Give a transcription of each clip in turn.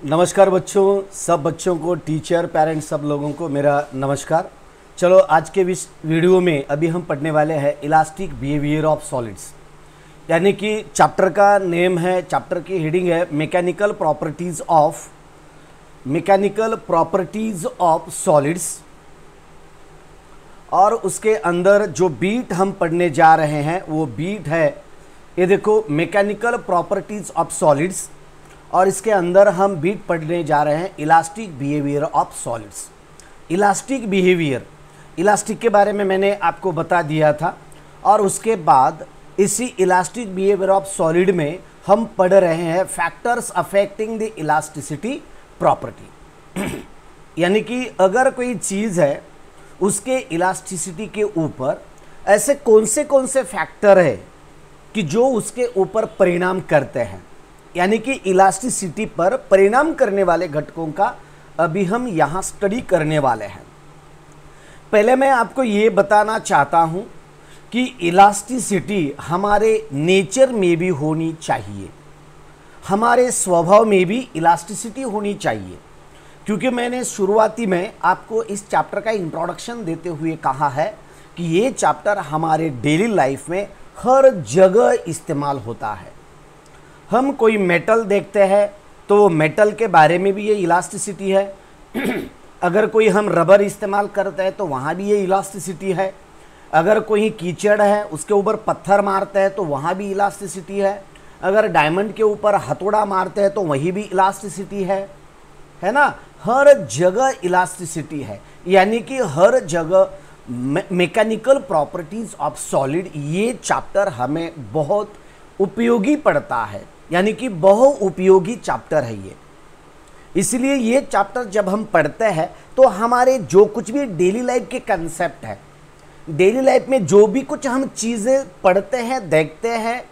नमस्कार बच्चों, सब बच्चों को, टीचर, पेरेंट्स, सब लोगों को मेरा नमस्कार। चलो आज के इस वीडियो में अभी हम पढ़ने वाले हैं इलास्टिक बिहेवियर ऑफ सॉलिड्स, यानी कि चैप्टर का नेम है, चैप्टर की हेडिंग है मैकेनिकल प्रॉपर्टीज ऑफ सॉलिड्स। और उसके अंदर जो बीट हम पढ़ने जा रहे हैं वो बीट है, ये देखो, मैकेनिकल प्रॉपर्टीज ऑफ सॉलिड्स। और इसके अंदर हम बीट पढ़ने जा रहे हैं elastic behaviour of solids. Elastic behaviour, elastic के बारे में मैंने आपको बता दिया था। और उसके बाद इसी इलास्टिक बिहेवियर ऑफ सॉलिड में हम पढ़ रहे हैं factors affecting the elasticity property. यानी कि अगर कोई चीज़ है उसके इलास्टिसिटी के ऊपर ऐसे कौन से फैक्टर है कि जो उसके ऊपर परिणाम करते हैं, यानी कि इलास्टिसिटी पर परिणाम करने वाले घटकों का अभी हम यहाँ स्टडी करने वाले हैं। पहले मैं आपको ये बताना चाहता हूँ कि इलास्टिसिटी हमारे नेचर में भी होनी चाहिए, हमारे स्वभाव में भी इलास्टिसिटी होनी चाहिए। क्योंकि मैंने शुरुआती में आपको इस चैप्टर का इंट्रोडक्शन देते हुए कहा है कि ये चैप्टर हमारे डेली लाइफ में हर जगह इस्तेमाल होता है। हम कोई मेटल देखते हैं तो वो मेटल के बारे में भी ये इलास्टिसिटी है। अगर कोई हम रबर इस्तेमाल करते हैं तो वहाँ भी ये इलास्टिसिटी है। अगर कोई कीचड़ है उसके ऊपर पत्थर मारते हैं तो वहाँ भी इलास्टिसिटी है। अगर डायमंड के ऊपर हथौड़ा मारते हैं तो वहीं भी इलास्टिसिटी है ना। हर जगह इलास्टिसिटी है, यानी कि हर जगह मैकेनिकल प्रॉपर्टीज ऑफ सॉलिड, ये चैप्टर हमें बहुत उपयोगी पड़ता है, यानी कि बहुत उपयोगी चैप्टर है ये। इसलिए ये चैप्टर जब हम पढ़ते हैं तो हमारे जो कुछ भी डेली लाइफ के कंसेप्ट है, डेली लाइफ में जो भी कुछ हम चीज़ें पढ़ते हैं, देखते हैं,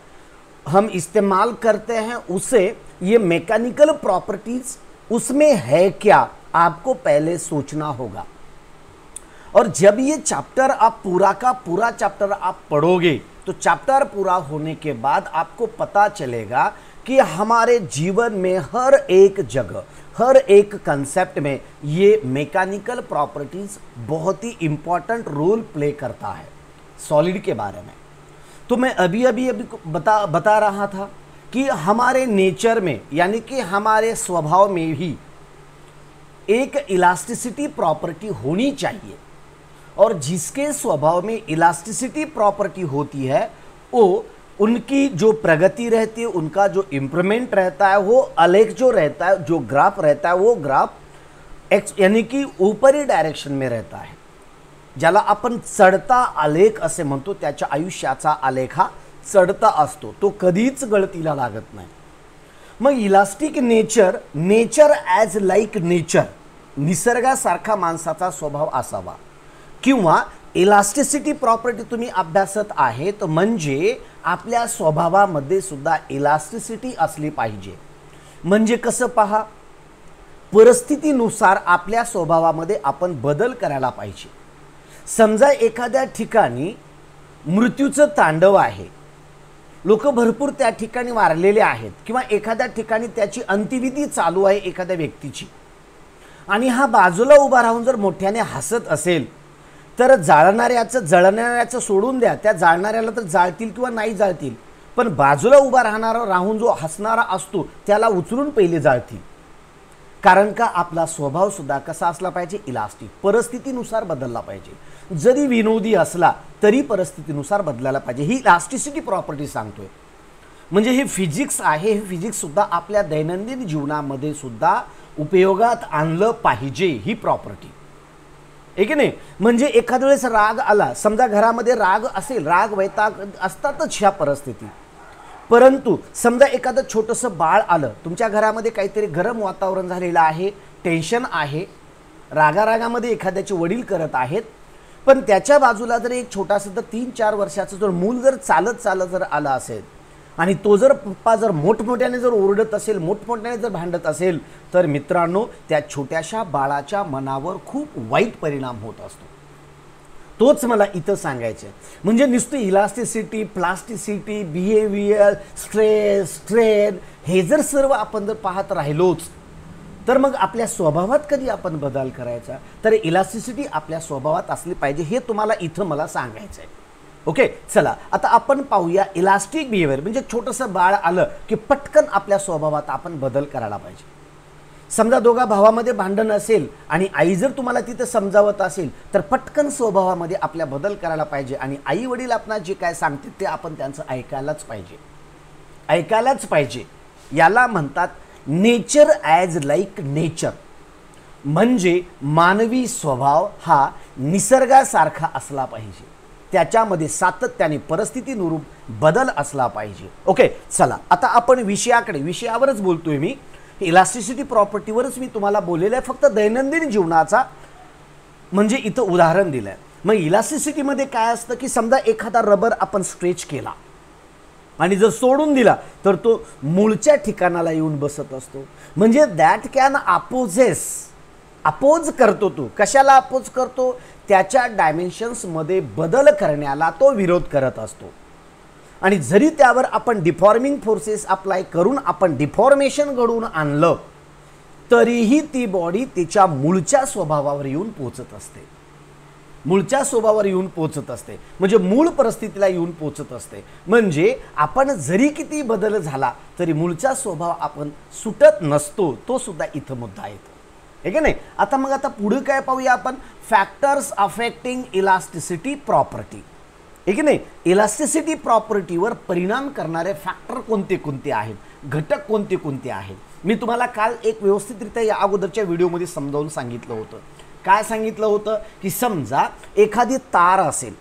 हम इस्तेमाल करते हैं, उसे ये मैकेनिकल प्रॉपर्टीज उसमें है क्या, आपको पहले सोचना होगा। और जब ये चैप्टर आप पूरा का पूरा चैप्टर आप पढ़ोगे तो चैप्टर पूरा होने के बाद आपको पता चलेगा कि हमारे जीवन में हर एक जगह, हर एक कंसेप्ट में ये मैकेनिकल प्रॉपर्टीज बहुत ही इंपॉर्टेंट रोल प्ले करता है सॉलिड के बारे में। तो मैं अभी बता रहा था कि हमारे नेचर में, यानी कि हमारे स्वभाव में भी एक इलास्टिसिटी प्रॉपर्टी होनी चाहिए। और जिसके स्वभाव में इलास्टिसिटी प्रॉपर्टी होती है वो उनकी जो प्रगति रहती है, उनका जो इंप्रूवमेंट रहता है, वो आलेख जो रहता है, जो ग्राफ रहता है, वो ग्राफ एक्स यानी कि ऊपरी डायरेक्शन में रहता है, ज्याला आपण चढता आलेख असे म्हणतो। त्याच्या आयुष्याचा आलेख हा चढता असतो, तो कधीच गळतीला लागत नाही। मग elastic nature as like nature, निसर्गासारखा माणसाचा स्वभाव असावा। किंवा इलास्टिसिटी प्रॉपर्टी तुम्ही अभ्यासत आहेत म्हणजे आपल्या स्वभावामध्ये सुद्धा इलास्टिसिटी असली पाहिजे। म्हणजे कसं पहा, परिस्थितीनुसार आपल्या स्वभावामध्ये आपण बदल करायला पाहिजे। समजा एखाद्या ठिकाणी मृत्यूचं तांडव आहे, लोक भरपूर त्या ठिकाणी वारलेले आहेत, किंवा एखाद्या ठिकाणी त्याची अंत्यविधी चालू आहे एखाद्या व्यक्तीची, आणि हा बाजूला उभा राहून जर मोठ्याने हसत असेल तर जळणाऱ्याचं सोडून द्या, त्या जाळणाऱ्याला तर जाळतील किंवा नाही जाळतील, पण बाजूला उभा राहून जो हसणारा असतो त्याला उचलून पहिले जाळतील। कारण का आपला स्वभाव सुद्धा कसा असला पाहिजे, इलास्टिक, परिस्थितीनुसार बदलला पाहिजे। जरी विनोदी असला तरी परिस्थितीनुसार बदलायला पाहिजे, ही इलास्टिसिटी प्रॉपर्टी सांगतोय। म्हणजे हे फिजिक्स आहे, हे फिजिक्स सुद्धा आपल्या दैनंदिन जीवनामध्ये सुद्धा उपयोगात आणलं पाहिजे ही प्रॉपर्टी, आहे की नाही। म्हणजे एखाद्या वेळेस राग आला, समजा घरामध्ये राग असेल, राग वैताग असतातच ह्या परिस्थिती, परंतु समजा एखादं छोटंसं बाळ आलं, तुमच्या घरामध्ये काहीतरी गरम वातावरण झालेलं आहे, टेन्शन आहे, रागारागामध्ये एखाद्याचे वडील करत आहेत, पण त्याच्या बाजूला जर एक छोटासा तर 3-4 वर्षाचं जर मूल जर चालत जर आलं असेल आणि तो जर पप्पा जर मोठमोठ्याने जर ओरडत असेल, मोठमोठ्याने जर भांडत असेल, तर मित्रांनो त्या छोट्याशा बाळाच्या मनावर खूप वाईट परिणाम होत असतो। तोच मला इथं सांगायचं आहे। म्हणजे नुसतं elasticity, plasticity, behaviour, stress, strain हे जर सर्व आपण जर पाहत राहिलोच तर मग आपल्या स्वभावात कधी आपण बदल करायचा, तर इलास्टिसिटी आपल्या स्वभावात असली पाहिजे, हे तुम्हाला इथं मला सांगायचं आहे. ओके, चला आता आपण पाहूया इलास्टिक बिहेवियर. म्हणजे छोटंसं बाळ आलं की पटकन आपल्या स्वभावात आपण बदल करायला पाहिजे. समजा दोघा भावामध्ये भांडण असेल आणि आई जर तुम्हाला तिथं समजावत असेल तर पटकन स्वभावामध्ये आपल्या बदल करायला पाहिजे. आणि आई वडील आपणास जे काय सांगते ते आपण त्यांचं ऐकायलाच पाहिजे, ऐकायलाच पाहिजे. याला म्हणतात नेचर ॲज लाईक नेचर. म्हणजे मानवी स्वभाव हा निसर्गासारखा असला पाहिजे, त्याच्यामध्ये सातत्याने परिस्थितीनुरूप बदल असला पाहिजे. ओके, चला आता आपण विषयावरच बोलतोय मी. इलास्टिसिटी प्रॉपर्टीवरच मी तुम्हाला बोललेलं आहे, फक्त दैनंदिन जीवनाचा म्हणजे इथं उदाहरण दिलं आहे. मग इलास्टिसिटीमध्ये काय असतं की समजा एखादा रबर आपण स्ट्रेच केला आणि जर सोडून दिला तर तो मूळच्या ठिकाणाला येऊन बसत असतो. म्हणजे दॅट कॅन अपोज करतो. तो कशाला अपोज करतो? त्याच्या डायमेन्शन्समध्ये बदल करण्याला तो विरोध करत असतो. आणि जरी त्यावर आपण डिफॉर्मिंग फोर्सेस अप्लाय करून आपण डिफॉर्मेशन घडवून आणलं तरीही ती बॉडी तिच्या मूळच्या स्वभावावर येऊन पोचत असते, मूळच्या स्वभावावर येऊन पोचत असते. म्हणजे मूळ परिस्थितीला येऊन पोचत असते. म्हणजे आपण जरी किती बदल झाला तरी मूळचा स्वभाव आपण सुटत नसतो, तो सुद्धा इथं मुद्दा येतो, आहे की नाही. आता पुढे काय पाहूया आपण, फॅक्टर्स अफेक्टिंग इलास्टिसिटी प्रॉपर्टी, आहे की नाही. इलास्टिसिटी प्रॉपर्टीवर परिणाम करणारे फॅक्टर कोणते कोणते आहेत, घटक कोणते कोणते आहेत, मी तुम्हाला काल एक व्यवस्थितरित्या या अगोदरच्या व्हिडिओमध्ये समजावून सांगितलं होतं. काय सांगितलं होतं की समजा एखादी तार असेल,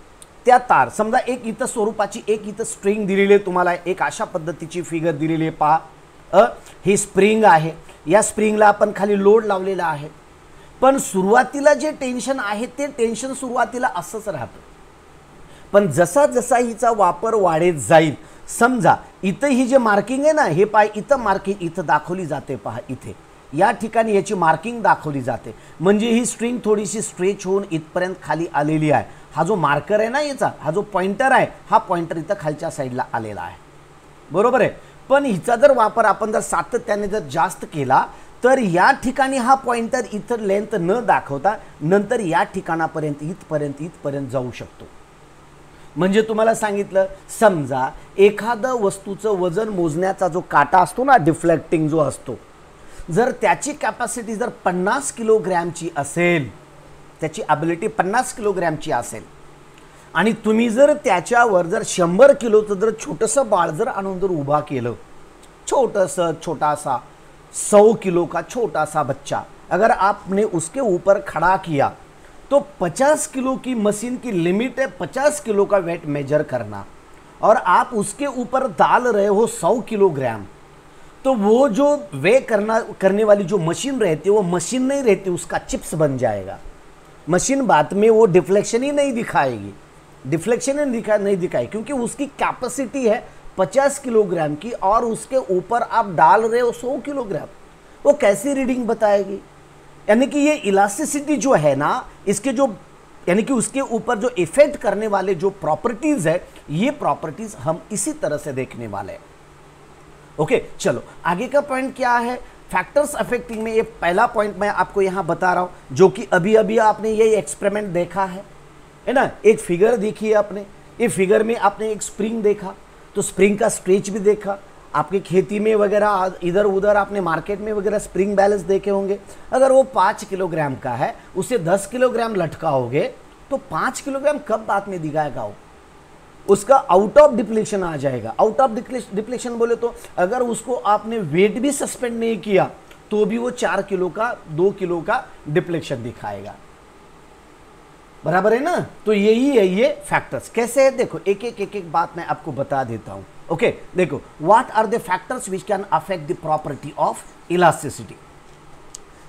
त्या तार समजा एक इथं स्वरूपाची एक इथं स्ट्रिंग दिलेली आहे तुम्हाला, एक अशा पद्धतीची फिगर दिलेली आहे पहा. ही स्प्रिंग आहे, या स्प्रिंगला आपण खाली लोड लावलेला आहे. पण सुरुवातीला जे टेन्शन आहे ते टेन्शन सुरुवातीला असंच राहतं. पण जसा जसा हिचा वापर वाढत जाईल, समजा इथं ही जे मार्किंग आहे ना, हे पाय इथं मार्किंग इथं दाखवली जाते पहा, इथे या ठिकाणी याची मार्किंग दाखवली जाते. म्हणजे ही स्ट्रिंग थोडीशी स्ट्रेच होऊन इथपर्यंत खाली आलेली आहे. हा जो मार्कर आहे ना याचा, हा जो पॉइंटर आहे, हा पॉइंटर इथं खालच्या साईडला आलेला आहे, बरोबर आहे. पण हिचा जर वापर आपण जर सातत्याने जर जास्त केला तर या ठिकाणी हा पॉइंटर इथं लेंथ न दाखवता नंतर या ठिकाणापर्यंत इथपर्यंत जाऊ शकतो. म्हणजे तुम्हाला सांगितलं, समजा एखादं वस्तूचं वजन मोजण्याचा जो काटा असतो ना, डिफ्लेक्टिंग जो असतो, जर त्याची कॅपॅसिटी जर 50 किलोग्रॅमची असेल, त्याची ॲबिलिटी 50 किलोग्रॅमची असेल आणि तुम्ही जर त्याच्यावर जर 100 किलोचं जर छोटंसं बाळ जर आणून जर उभा केलं, छोटासा 100 किलो का छोटा सा बच्चा अगर आपने उसके ऊपर खड़ा किया तो 50 किलो की मशीन की लिमिट है 50 किलो का वेट मेजर करना, और आप उसके ऊपर डाल रहे हो 100 किलोग्राम, तो वो जो वे करने वाली जो मशीन रहती है वो मशीन नहीं रहती, उसका चिप्स बन जाएगा. मशीन बाद में वो डिफ्लेक्शन ही नहीं दिखाएगी, नहीं दिखाएगी क्योंकि उसकी कैपेसिटी है 50 किलोग्राम की और उसके ऊपर आप डाल रहे हो 100 किलोग्राम. वो कैसी रीडिंग बताएगी? यानी कि ये इलास्टिसिटी जो है ना, इसके जो यानी कि उसके ऊपर जो इफेक्ट करने वाले जो प्रॉपर्टीज है, ये प्रॉपर्टीज हम इसी तरह से देखने वाले हैं. ओके, चलो आगे का पॉइंट क्या है, फैक्टर्स अफेक्टिंग में ये पहला पॉइंट मैं आपको यहाँ बता रहा हूँ, जो कि अभी अभी आपने ये एक्सपेरिमेंट देखा है ना. एक फिगर देखी है आपने, ये फिगर में आपने एक स्प्रिंग देखा, तो स्प्रिंग का स्ट्रेच भी देखा. आपके खेती में वगैरह इधर उधर आपने मार्केट में वगैरह स्प्रिंग बैलेंस देखे होंगे. अगर वो 5 किलोग्राम का है, उसे 10 किलोग्राम लटकाओगे तो 5 किलोग्राम कब बाद में दिखाएगा, वो उसका आउट ऑफ डिप्लेशन आ जाएगा. आउट ऑफ डिप्लेशन बोले तो अगर उसको आपने वेट भी सस्पेंड नहीं किया तो भी वो 4 किलो का 2 किलो का डिप्लेशन दिखाएगा. बराबर है ना. तो यही है ये फैक्टर्स. कैसे है देखो, एक बात मैं आपको बता देता हूं. ओके, देखो, what are the factors which can affect the property of elasticity.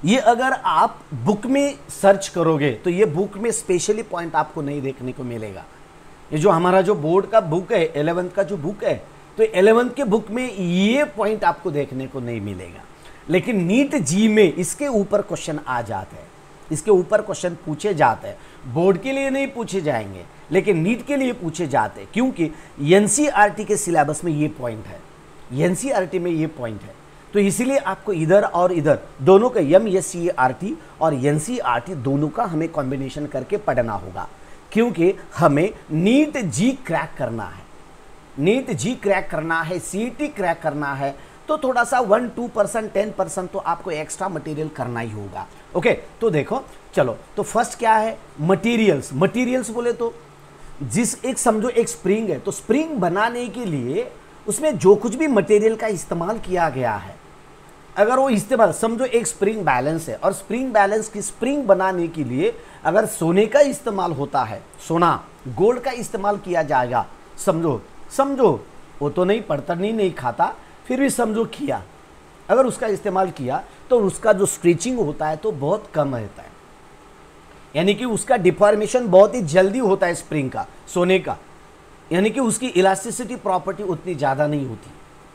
ये अगर आप बुक में सर्च करोगे तो ये बुक में स्पेशली पॉइंट आपको नहीं देखने को मिलेगा. ये जो हमारा जो बोर्ड का बुक है, 11th का जो बुक है, तो 11th के बुक में ये पॉइंट आपको देखने को नहीं मिलेगा. लेकिन नीट जी में इसके ऊपर क्वेश्चन आ जाते हैं, इसके ऊपर क्वेश्चन पूछे जाते हैं. बोर्ड के लिए नहीं पूछे जाएंगे लेकिन नीट के लिए पूछे जाते हैं, क्योंकि एनसीईआरटी के सिलेबस में ये पॉइंट है, एनसीईआरटी में ये पॉइंट है. तो इसीलिए आपको इधर और इधर दोनों का MSCERT और NCERT दोनों का हमें कॉम्बिनेशन करके पढ़ना होगा, क्योंकि हमें नीट जी क्रैक करना है, नीट जी क्रैक करना है, CET क्रैक करना है, तो थोड़ा सा 1-2% 10% तो आपको एक्स्ट्रा मटेरियल करना ही होगा। ओके, तो देखो चलो, तो फर्स्ट क्या है, मटेरियल्स। मटेरियल्स बोले तो एक समझो एक स्प्रिंग है, तो स्प्रिंग बनाने के लिए उसमें जो कुछ भी मटेरियल का इस्तेमाल किया गया है, अगर वो इस्तेमाल, समझो एक स्प्रिंग बैलेंस है और स्प्रिंग बैलेंस की स्प्रिंग बनाने के लिए अगर सोने का इस्तेमाल होता है, सोना गोल्ड का इस्तेमाल किया जाएगा, समझो वो तो नहीं पढ़ता नहीं खाता, फिर भी समझो किया, अगर उसका इस्तेमाल किया तो उसका जो स्ट्रेचिंग होता है तो बहुत कम रहता है, यानी कि उसका डिफॉर्मेशन बहुत ही जल्दी होता है स्प्रिंग का, सोने का, यानी कि उसकी इलास्टिसिटी प्रॉपर्टी उतनी ज़्यादा नहीं होती।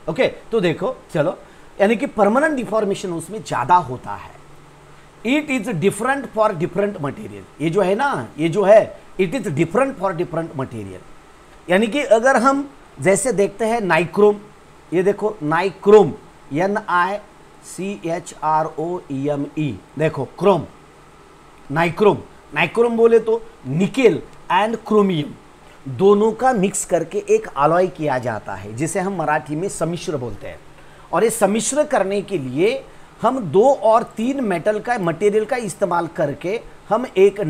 ओके, तो देखो चलो, यानी कि परमानेंट डिफॉर्मेशन उसमें ज़्यादा होता है। It is different for different material, ये जो है ना, ये जो है it is different for different material, यानी कि अगर हम जैसे देखते हैं नाइक्रोम, ये देखो नाइक्रोम, NICHROEME, देखो क्रोम, नाइक्रोम, नाइक्रोम बोले तो निकेल एंड क्रोमियम दोनों का मिक्स करके एक अलॉय किया जाता है, जिसे हम मराठी में सम्मिश्र बोलते हैं। और ये सम्मिश्र करने के लिए हम 2 और 3 मेटल का मटेरियल का इस्तेमाल करके हम एक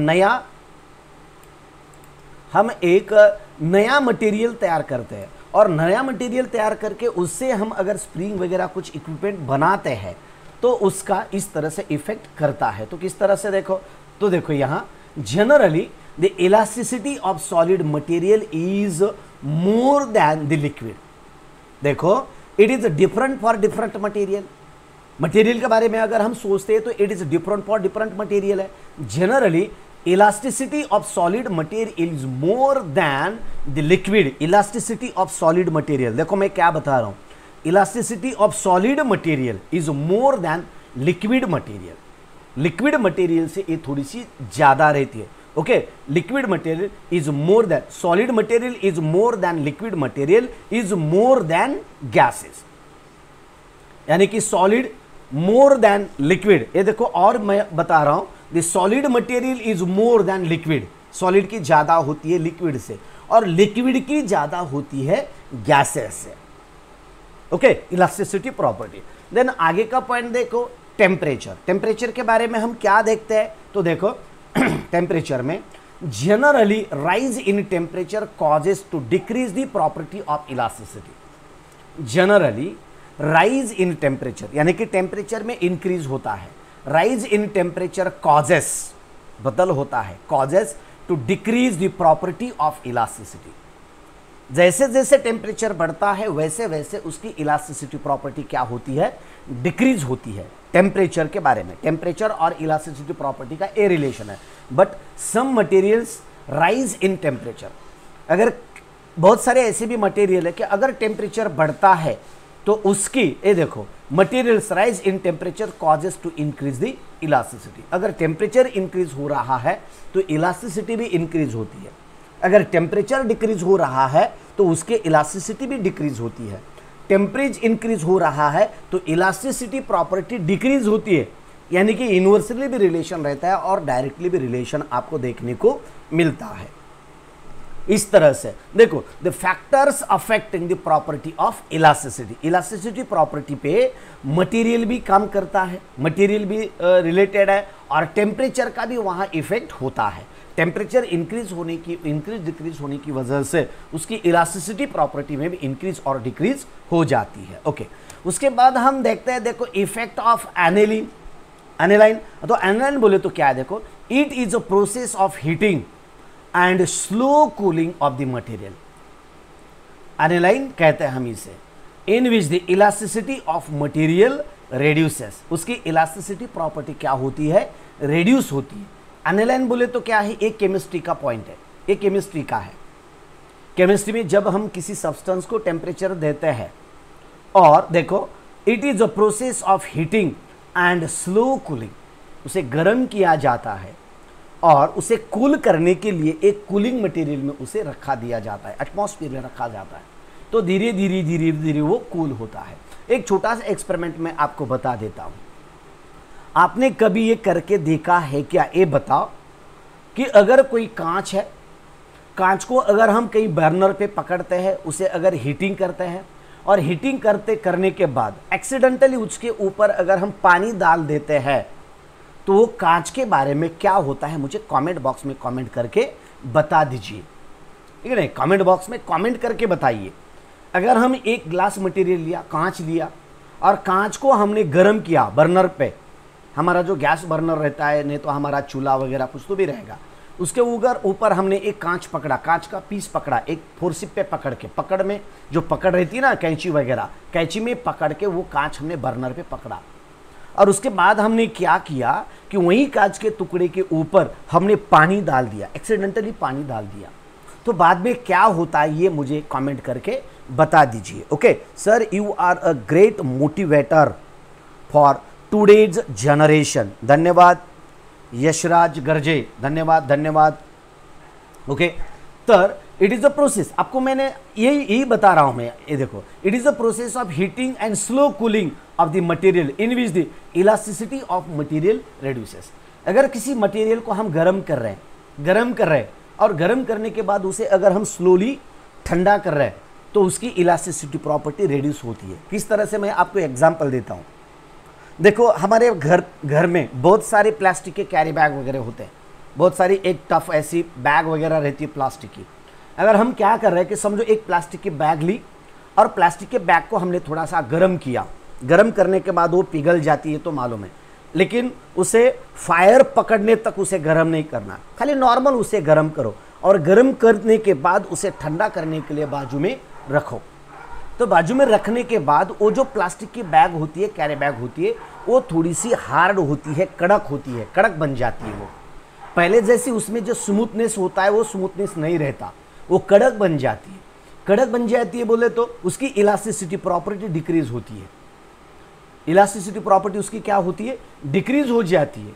नया मटेरियल तैयार करते हैं, और नया मटेरियल तैयार करके उससे हम अगर स्प्रिंग वगैरह कुछ इक्विपमेंट बनाते हैं तो उसका इस तरह से इफेक्ट करता है। तो किस तरह से देखो, तो देखो यहाँ generally the elasticity of solid material is more than the liquid. देखो it is different for different material, material के बारे में अगर हम सोचते हैं तो it is different for different material है। Generally elasticity of solid material is more than the liquid, elasticity of solid material, देखो मैं क्या बता रहा हूं, elasticity of solid material is more than liquid material, liquid material से ये थोड़ी सी ज्यादा रहती है। Okay, liquid material is more then, solid material is more than liquid material is more then gases, यानी कि सॉलिड मोर देन लिक्विड। ये देखो, और मैं बता रहा हूं, the solid material is more than liquid, solid की ज्यादा होती है लिक्विड से, और लिक्विड की ज्यादा होती है गैसेस से। Okay, elasticity property. देन आगे का पॉइंट देखो, टेम्परेचर। टेम्परेचर के बारे में हम क्या देखते हैं, तो देखो टेम्परेचर में generally rise in temperature causes to decrease the property of elasticity. Generally rise in temperature यानी कि टेम्परेचर में इंक्रीज होता है, राइज इन टेम्परेचर कॉजेस बदल होता है, causes to decrease the property of elasticity. जैसे जैसे टेम्परेचर बढ़ता है वैसे वैसे उसकी इलास्टिसिटी प्रॉपर्टी क्या होती है, डिक्रीज होती है। टेम्परेचर के बारे में, टेम्परेचर और इलास्टिसिटी प्रॉपर्टी का ए रिलेशन है, but some materials rise in temperature. अगर बहुत सारे ऐसे भी मटेरियल है कि अगर टेम्परेचर बढ़ता है तो उसकी, ये देखो, materials rise in temperature causes to increase the elasticity. अगर टेम्परेचर इंक्रीज हो रहा है तो इलास्टिसिटी भी इंक्रीज होती है, अगर टेम्परेचर डिक्रीज हो रहा है तो उसके इलास्टिसिटी भी डिक्रीज होती है। टेम्परेचर इंक्रीज हो रहा है तो इलास्टिसिटी प्रॉपर्टी डिक्रीज होती है, यानी कि इनवर्सली भी रिलेशन रहता है और डायरेक्टली भी रिलेशन आपको देखने को मिलता है। इस तरह से देखो, the factors affecting the property of elasticity, elasticity property पे मटेरियल भी काम करता है, मटेरियल भी रिलेटेड है, और टेम्परेचर का भी वहाँ इफेक्ट होता है। टेम्परेचर इंक्रीज डिक्रीज होने की वजह से उसकी इलास्टिसिटी प्रॉपर्टी में भी इंक्रीज और डिक्रीज हो जाती है। ओके, उसके बाद हम देखते हैं, देखो इफेक्ट ऑफ एनिलीन, एनिलाइन। तो एनिलाइन बोले तो क्या है, देखो, it is a process of heating and slow cooling of the material. Annealing कहते हैं हम इसे, in which the elasticity of material reduces, उसकी इलास्टिसिटी प्रॉपर्टी क्या होती है, रेड्यूस होती है। एनिलाइन बोले तो क्या है, एक केमिस्ट्री का पॉइंट है, एक केमिस्ट्री का है। केमिस्ट्री में जब हम किसी सब्सटेंस को टेम्परेचर देते हैं, और देखो it is a process of heating and slow cooling, उसे गर्म किया जाता है और उसे कूल करने के लिए एक कूलिंग मटेरियल में उसे रखा दिया जाता है, एटमॉस्फेयर में रखा जाता है, तो धीरे धीरे वो कूल होता है। एक छोटा सा एक्सपेरिमेंट मैं आपको बता देता हूं। आपने कभी ये करके देखा है क्या? ये बताओ कि अगर कोई कांच है, कांच को अगर हम कहीं बर्नर पे पकड़ते हैं, उसे अगर हीटिंग करते हैं और हीटिंग करने के बाद एक्सीडेंटली उसके ऊपर अगर हम पानी डाल देते हैं तो वो कांच के बारे में क्या होता है, मुझे कमेंट बॉक्स में कमेंट करके बता दीजिए, ठीक है ना? कमेंट बॉक्स में कमेंट करके बताइए। अगर हम एक ग्लास मटेरियल लिया, कांच लिया, और कांच को हमने गर्म किया बर्नर पे, हमारा जो गैस बर्नर रहता है, नहीं तो हमारा चूल्हा वगैरह कुछ तो भी रहेगा, उसके ऊपर हमने एक कांच पकड़ा, कांच का पीस पकड़ा, एक फोर्सिप पे पकड़ के, पकड़ में जो पकड़ रहती है ना कैंची वगैरह, कैंची में पकड़ के वो कांच हमने बर्नर पे पकड़ा, और उसके बाद हमने क्या किया कि वही कांच के टुकड़े के ऊपर हमने पानी डाल दिया, एक्सीडेंटली पानी डाल दिया, तो बाद में क्या होता है ये मुझे कमेंट करके बता दीजिए। Okay sir, you are a great motivator for today's generation. धन्यवाद यशराज गर्जे, धन्यवाद धन्यवाद। ओके तर इट इज अ प्रोसेस, आपको मैंने यही बता रहा हूं मैं, ये देखो, it is a process of heating and slow cooling of the material in which the elasticity of material reduces. अगर किसी मटेरियल को हम गर्म कर रहे हैं और गर्म करने के बाद उसे अगर हम स्लोली ठंडा कर रहे हैं तो उसकी इलास्टिसिटी प्रॉपर्टी रिड्यूस होती है। किस तरह से, मैं आपको एग्जांपल देता हूं। देखो हमारे घर में बहुत सारे प्लास्टिक के कैरी बैग वगैरह होते हैं, बहुत सारी एक टफ ऐसी बैग वगैरह रहती है प्लास्टिक की। अगर हम क्या कर रहे हैं कि समझो एक प्लास्टिक की बैग ली और प्लास्टिक के बैग को हमने थोड़ा सा गर्म किया, गर्म करने के बाद वो पिघल जाती है तो मालूम है, लेकिन उसे फायर पकड़ने तक उसे गर्म नहीं करना, खाली नॉर्मल उसे गर्म करो, और गर्म करने के बाद उसे ठंडा करने के लिए बाजू में रखो। तो बाजू में रखने के बाद वो जो प्लास्टिक की बैग होती है, कैरी बैग होती है, वो थोड़ी सी हार्ड होती है, कड़क होती है, कड़क बन जाती है। वो पहले जैसी उसमें जो स्मूथनेस होता है वो स्मूथनेस नहीं रहता, वो कड़क बन जाती है। कड़क बन जाती है बोले तो उसकी इलास्टिसिटी प्रॉपर्टी डिक्रीज होती है। इलास्टिसिटी प्रॉपर्टी उसकी क्या होती है, डिक्रीज हो जाती है।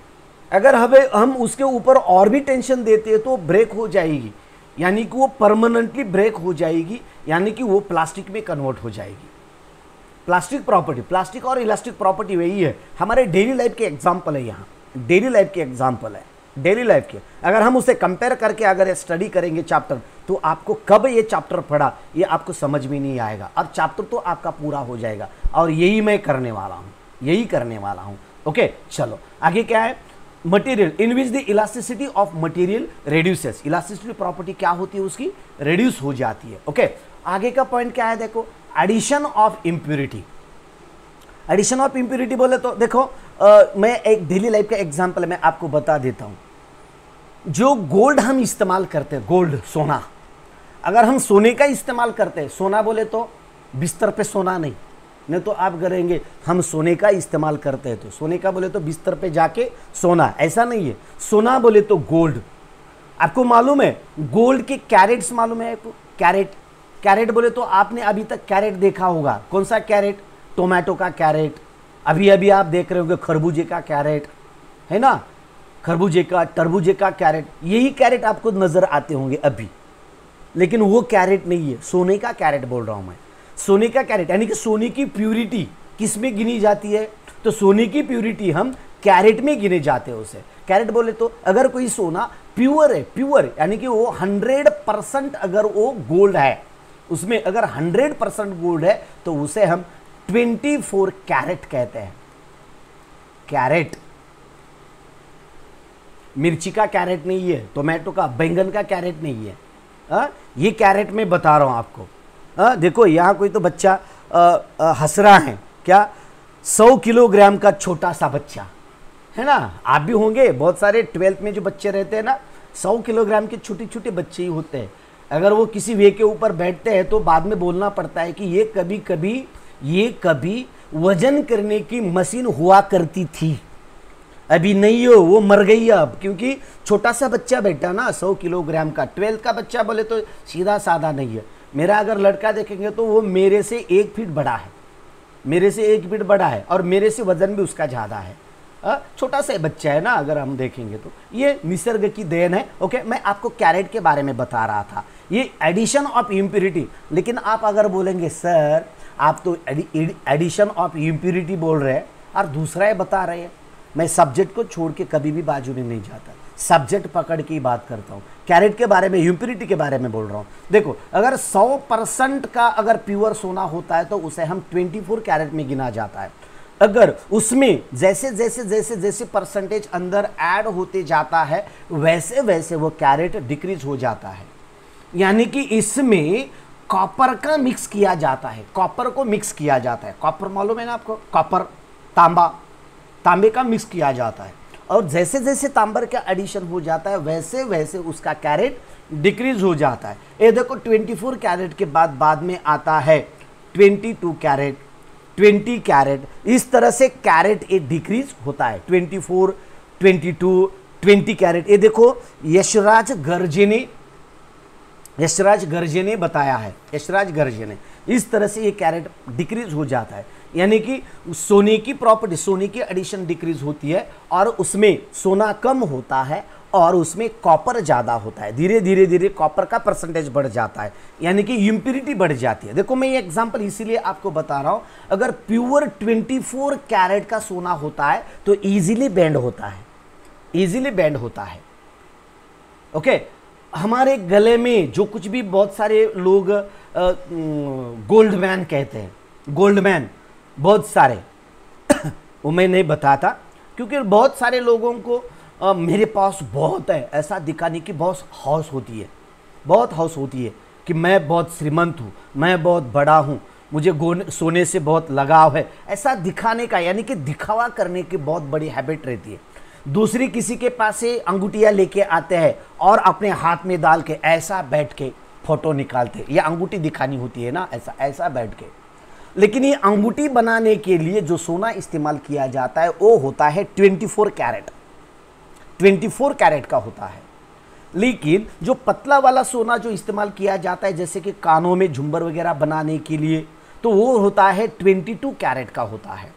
अगर हम उसके ऊपर और भी टेंशन देते हैं तो ब्रेक हो जाएगी, यानी कि वो परमानेंटली ब्रेक हो जाएगी, यानी कि वो प्लास्टिक में कन्वर्ट हो जाएगी। प्लास्टिक प्रॉपर्टी, प्लास्टिक और इलास्टिक प्रॉपर्टी वही है। हमारे डेली लाइफ के एग्जांपल है, यहाँ डेली लाइफ के एग्जांपल है, डेली लाइफ के। अगर हम उसे कंपेयर करके अगर स्टडी करेंगे चैप्टर, तो आपको कब ये चैप्टर पढ़ा ये आपको समझ में नहीं आएगा, और चैप्टर तो आपका पूरा हो जाएगा। और यही मैं करने वाला हूँ, यही करने वाला हूँ। ओके चलो आगे क्या है, material in which the elasticity of material reduces. Elasticity property क्या होती है उसकी, रिड्यूस हो जाती है। ओके आगे का पॉइंट क्या है, देखो addition of impurity. Addition of impurity बोले तो देखो मैं एक डेली लाइफ का एग्जांपल मैं आपको बता देता हूं। जो गोल्ड हम इस्तेमाल करते हैं, गोल्ड सोना, अगर हम सोने का इस्तेमाल करते हैं, सोना बोले तो बिस्तर पे सोना नहीं तो आप करेंगे हम सोने का इस्तेमाल करते हैं, तो सोने का बोले तो बिस्तर पे जाके सोना, ऐसा नहीं है। सोना बोले तो गोल्ड। आपको मालूम है गोल्ड के कैरेट्स मालूम है आपको? कैरेट बोले तो आपने अभी तक कैरेट देखा होगा, कौन सा कैरेट, टोमेटो का कैरेट, अभी आप देख रहे होंगे खरबूजे का कैरेट, है ना, खरबूजे का, तरबूजे का कैरेट, यही कैरेट आपको नजर आते होंगे अभी, लेकिन वो कैरेट नहीं है, सोने का कैरेट बोल रहा हूं मैं। सोने का कैरेट यानी कि सोने की प्यूरिटी किस में गिनी जाती है, तो सोने की प्यूरिटी हम कैरेट में गिने जाते हैं उसे। कैरेट बोले तो अगर कोई सोना प्योर है, प्योर यानी कि वो 100% अगर वो गोल्ड है, उसमें अगर 100% गोल्ड है तो उसे हम 24 कैरेट कहते हैं। कैरेट मिर्ची का कैरेट नहीं है, टोमेटो का, बैंगन का कैरेट नहीं है। ये कैरेट में बता रहा हूं आपको। देखो यहाँ कोई तो बच्चा हंस रहा है, क्या 100 किलोग्राम का छोटा सा बच्चा है ना, आप भी होंगे, बहुत सारे 12th में जो बच्चे रहते हैं ना, 100 किलोग्राम के छोटे छोटे बच्चे ही होते हैं। अगर वो किसी वे के ऊपर बैठते हैं तो बाद में बोलना पड़ता है कि ये कभी वजन करने की मशीन हुआ करती थी, अभी नहीं हो, वो मर गई अब, क्योंकि छोटा सा बच्चा बैठा ना 100 किलोग्राम का। 12th का बच्चा बोले तो सीधा साधा नहीं है। मेरा अगर लड़का देखेंगे तो वो मेरे से 1 फीट बड़ा है, मेरे से 1 फीट बड़ा है, और मेरे से वजन भी उसका ज़्यादा है। छोटा सा बच्चा है ना, अगर हम देखेंगे तो ये निसर्ग की देन है। ओके मैं आपको कैरेट के बारे में बता रहा था, ये एडिशन ऑफ इम्प्यूरिटी। लेकिन आप अगर बोलेंगे सर आप तो एडिशन ऑफ इम्प्योरिटी बोल रहे हैं और दूसरा है बता रहे हैं। मैं सब्जेक्ट को छोड़ के कभी भी बाजू में नहीं जाता, सब्जेक्ट पकड़ के ही बात करता हूँ। कैरेट के बारे में, इम्प्योरिटी के बारे में बोल रहा हूँ। देखो, अगर 100% का अगर प्योर सोना होता है तो उसे हम 24 कैरेट में गिना जाता है। अगर उसमें जैसे जैसे जैसे जैसे परसेंटेज अंदर ऐड होते जाता है वैसे वैसे वो कैरेट डिक्रीज हो जाता है। यानी कि इसमें कॉपर का मिक्स किया जाता है, कॉपर को मिक्स किया जाता है। कॉपर मालूम है ना आपको, कॉपर, तांबा, तांबे का मिक्स किया जाता है और जैसे जैसे तांबर का एडिशन हो जाता है वैसे वैसे उसका कैरेट डिक्रीज हो जाता है। ये देखो 24 कैरेट के बाद में आता है 22 कैरेट, 20 कैरेट, इस तरह से कैरेट ये डिक्रीज होता है। 24, 22, 20 कैरेट। ये देखो यशराज गर्जे ने बताया है, यशराज गर्जे ने, इस तरह से ये कैरेट डिक्रीज हो जाता है। यानी कि सोने की प्रॉपर्टी, सोने की एडिशन डिक्रीज होती है और उसमें सोना कम होता है और उसमें कॉपर ज़्यादा होता है। धीरे धीरे धीरे कॉपर का परसेंटेज बढ़ जाता है, यानी कि इम्प्योरिटी बढ़ जाती है। देखो मैं ये एग्जांपल इसीलिए आपको बता रहा हूँ, अगर प्योर 24 कैरेट का सोना होता है तो इजीली बेंड होता है, इजीली बेंड होता है। ओके, हमारे गले में जो कुछ भी बहुत सारे लोग गोल्ड मैन कहते हैं, गोल्ड मैन बहुत सारे वो मैं नहीं बताता क्योंकि बहुत सारे लोगों को मेरे पास बहुत है ऐसा दिखाने की बहुत हौस होती है, बहुत हौस होती है कि मैं बहुत श्रीमंत हूँ, मैं बहुत बड़ा हूँ, मुझे सोने से बहुत लगाव है, ऐसा दिखाने का, यानी कि दिखावा करने की बहुत बड़ी हैबिट रहती है। दूसरी किसी के पास से अंगूठियाँ लेके आते हैं और अपने हाथ में डाल के ऐसा बैठ के फोटो निकालते हैं, ये अंगूठी दिखानी होती है ना, ऐसा ऐसा बैठ के। लेकिन ये अंगूठी बनाने के लिए जो सोना इस्तेमाल किया जाता है वो होता है 24 कैरेट, 24 कैरेट का होता है। लेकिन जो पतला वाला सोना जो इस्तेमाल किया जाता है जैसे कि कानों में झुंबर वगैरह बनाने के लिए, तो वो होता है 22 कैरेट का होता है।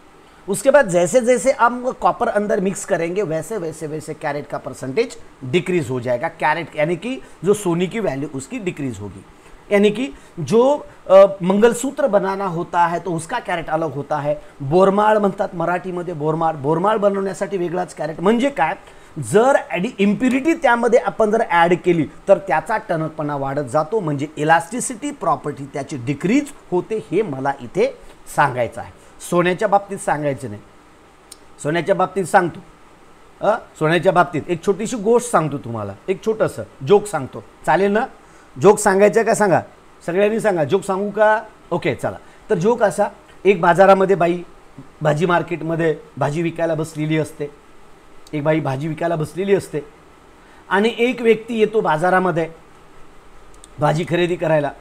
उसके बाद जैसे जैसे हम कॉपर अंदर मिक्स करेंगे वैसे वैसे वैसे कैरेट का परसेंटेज डिक्रीज हो जाएगा। कैरेट यानी कि जो सोने की वैल्यू उसकी डिक्रीज होगी। यानी कि जो मंगलसूत्र बनाना होता है तो उसका कॅरेट अलग होता है। बोरमाळ म्हणतात मराठीमध्ये, बोरमाळ, बोरमाळ बनवण्यासाठी वेगळाच कॅरेट। म्हणजे काय, जर इम्प्युरिटी त्यामध्ये आपण जर ॲड केली तर त्याचा टणकपणा वाढत जातो, म्हणजे इलास्टिसिटी प्रॉपर्टी त्याची डिक्रीज होते, हे मला इथे सांगायचं आहे। सोन्याच्या बाबतीत सांगायचं नाही, सोन्याच्या बाबतीत सांगतो, सोन्याच्या बाबतीत एक छोटीशी गोष्ट सांगतो तुम्हाला, एक छोटंसं जोक सांगतो, चालेल ना? जोक सांगायचं का सांगा, सगळ्यांनी सांगा, जोक सांगू का? ओके चला। तर जोक असा, एक बाजारामध्ये बाई भाजी मार्केटमध्ये भाजी विकायला बसलेली असते, एक बाई भाजी विकायला बसलेली असते आणि एक व्यक्ती येतो बाजारामध्ये भाजी खरेदी करायला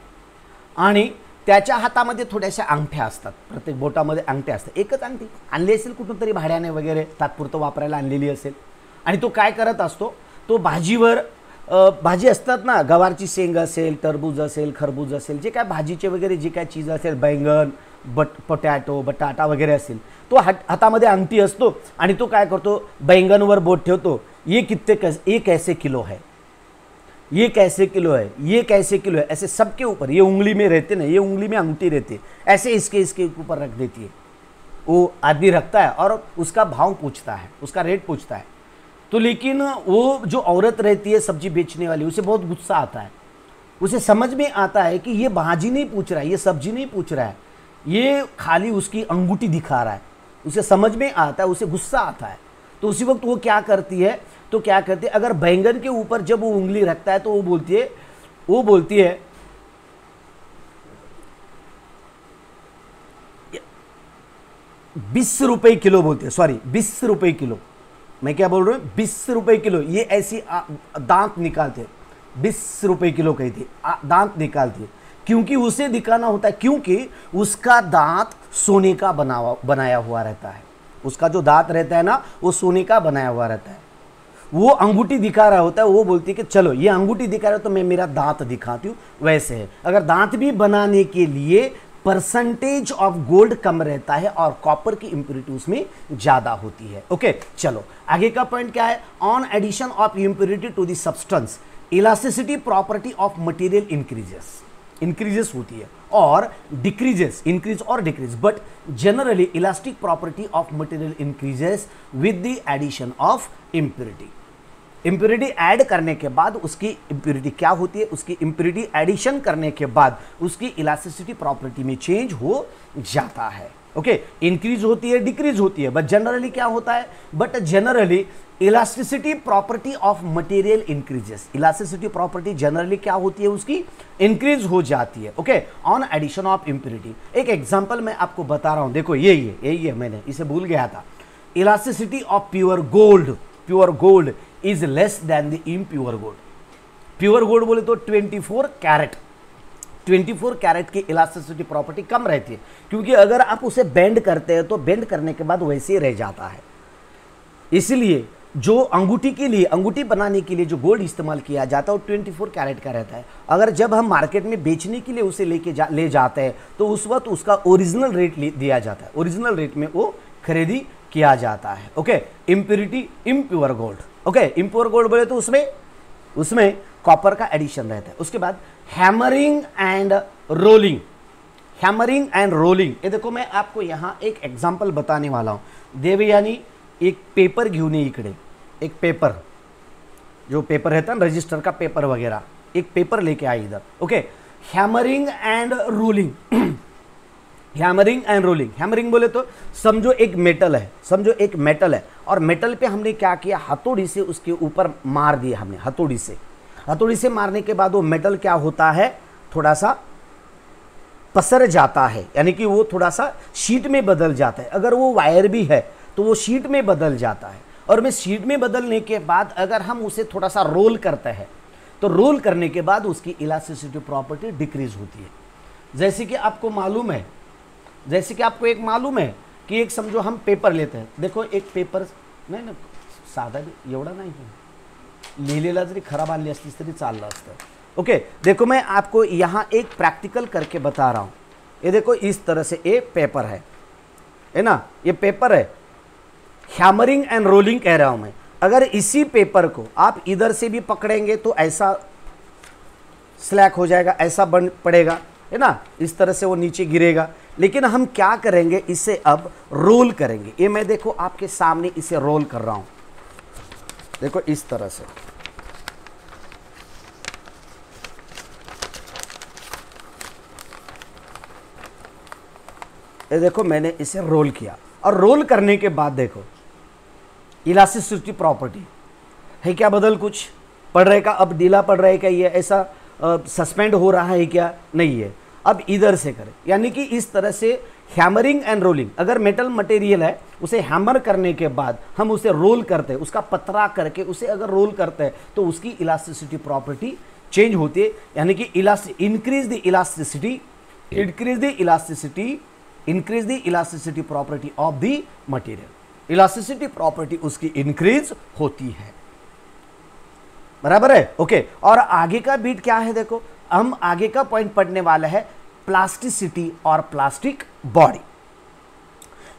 आणि त्याच्या हातामध्ये थोड्याशा अंगठ्या असतात, प्रत्येक बोटामध्ये अंगठ्या असतात, एकच अंगठी आणली असेल कुठून तरी भाड्याने वगैरे तात्पुरतं वापरायला आणलेली असेल आणि तो काय करत असतो, तो भाजीवर भाजी असतात ना, गवारची शेंग असेल, टरबूज असेल, खरबूज असेल, जे काय भाजीचे वगैरे जे काय चीज असेल, बैंगन, पोटॅटो, बटाटा वगैरे असेल, तो हातामध्ये अंगठी असतो आणि तो काय करतो, बैंगनवर बोट ठेवतो, ये कैसे किलो है, ये कैसे किलो है, ये कैसे किलो है, ऐसे सबके ऊपर, ये उंगली में रहते ना, ये उंगली में अंगूठी रहती है, ऐसे इसके ऊपर रख देती है। वो आदमी रखता है और उसका भाव पूछता है, उसका रेट पूछता है। तो लेकिन वो जो औरत रहती है सब्जी बेचने वाली, उसे बहुत गुस्सा आता है, उसे समझ में आता है कि ये भाजी नहीं पूछ रहा है, ये सब्जी नहीं पूछ रहा है, ये खाली उसकी अंगूठी दिखा रहा है। उसे समझ में आता है, उसे गुस्सा आता है। तो उसी वक्त वो क्या करती है, तो क्या करती है, अगर बैंगन के ऊपर जब वो उंगली रखता है तो वो बोलती है 20 रुपए किलो बोलती है, सॉरी 20 रुपए किलो, मैं क्या बोल रहा हूँ, 20 रुपए किलो, ये ऐसी दांत निकालते, 20 रुपए किलो कहती, दांत निकालती है, क्योंकि उसे दिखाना होता है, क्योंकि उसका दांत सोने का बनाया हुआ रहता है, उसका जो दांत रहता है ना वो सोने का बनाया हुआ रहता है। वो अंगूठी दिखा रहा होता है, वो बोलती है कि चलो ये अंगूठी दिखा रहा है तो मैं मेरा दांत दिखाती हूँ। वैसे है, अगर दांत भी बनाने के लिए परसेंटेज ऑफ गोल्ड कम रहता है और कॉपर की इंप्योरिटी उसमें ज्यादा होती है। ओके चलो आगे का पॉइंट क्या है, on addition of impurity to the substance elasticity property of material increases. Increases होती है, और डिक्रीजेस, इंक्रीज और decrease, but generally elastic property of material increases with the addition of impurity. Impurity add करने के बाद उसकी इम्प्योरिटी क्या होती है, उसकी इम्प्योरिटी एडिशन करने के बाद उसकी इलास्टिसिटी प्रॉपर्टी में चेंज हो जाता है। ओके, इंक्रीज होती है, डिक्रीज होती है, बट जनरली क्या होता है, but generally elasticity property of material increases. Elasticity property generally क्या होती है, उसकी इंक्रीज हो जाती है। Okay, on addition of impurity. एक एग्जांपल मैं आपको बता रहा हूं, देखो यही है, मैंने इसे भूल गया था। Elasticity of pure gold is less than the impure gold. Pure gold बोले तो 24 कैरेट की इलास्टिसिटी प्रॉपर्टी कम रहती है, क्योंकि अगर आप उसे बेंड करते हैं तो बेंड करने के बाद वैसे ही रह जाता है। इसलिए जो अंगूठी बनाने के लिए जो गोल्ड इस्तेमाल किया जाता है वो 24 कैरेट का रहता है। अगर जब हम मार्केट में बेचने के लिए उसे ले जाते हैं तो उस वक्त उसका ओरिजिनल रेट दिया जाता है, ओरिजिनल रेट में वो खरीदी किया जाता है। Okay, impurity, impure gold. Okay, impure gold बोले तो उसमें कॉपर का एडिशन रहता है। उसके बाद हैमरिंग एंड रोलिंग। ये देखो मैं आपको यहां एक एग्जांपल बताने वाला हूं। देवयानी एक पेपर घेऊन ये इकडे, एक पेपर, जो पेपर रहता है ना रजिस्टर का पेपर वगैरह, एक पेपर लेके आई इधर। Okay, hammering and rolling. Hammering बोले तो समझो एक मेटल है, और मेटल पे हमने क्या किया, हथौड़ी से उसके ऊपर मार दिया हमने, हथौड़ी से मारने के बाद वो मेटल क्या होता है, थोड़ा सा पसर जाता है, यानी कि वो थोड़ा सा शीट में बदल जाता है। अगर वो वायर भी है तो वो शीट में बदल जाता है, और में शीट में बदलने के बाद अगर हम उसे थोड़ा सा रोल करते हैं तो रोल करने के बाद उसकी इलास्टिसिटी प्रॉपर्टी डिक्रीज होती है। जैसे कि आपको एक मालूम है कि एक समझो हम पेपर लेते हैं, देखो एक पेपर नाही ना, साधा एवढा नाही लिहिलेला जरी खराब आली असलीस तरी चाललं असतं। ओके, देखो मैं आपको यहाँ एक प्रैक्टिकल करके बता रहा हूँ। ये देखो इस तरह से ये पेपर है ना, ये पेपर है। हैमरिंग एंड रोलिंग कह रहा हूँ मैं। अगर इसी पेपर को आप इधर से भी पकड़ेंगे तो ऐसा स्लैक हो जाएगा, ऐसा बन पड़ेगा, है ना, इस तरह से वो नीचे गिरेगा। लेकिन हम क्या करेंगे, इसे अब रोल करेंगे। ये मैं देखो आपके सामने इसे रोल कर रहा हूं, देखो इस तरह से। ये देखो मैंने इसे रोल किया, और रोल करने के बाद देखो इलास्टिसिटी प्रॉपर्टी है क्या, बदल कुछ पड़ रहा है क्या, अब ढीला पड़ रहा है क्या, ये ऐसा सस्पेंड हो रहा है क्या, नहीं है। अब इधर से करें, यानी कि इस तरह से हैमरिंग एंड रोलिंग। अगर मेटल मटेरियल है उसे हैमर करने के बाद हम उसे रोल करते हैं, उसका पतरा करके उसे अगर रोल करते हैं तो उसकी इलास्टिसिटी प्रॉपर्टी चेंज होती है, यानी कि increase the elasticity property of the material. Elasticity property उसकी इंक्रीज होती है, बराबर है। ओके, और आगे का बीट क्या है, देखो हम आगे का पॉइंट पढ़ने वाला है प्लास्टिसिटी और प्लास्टिक बॉडी।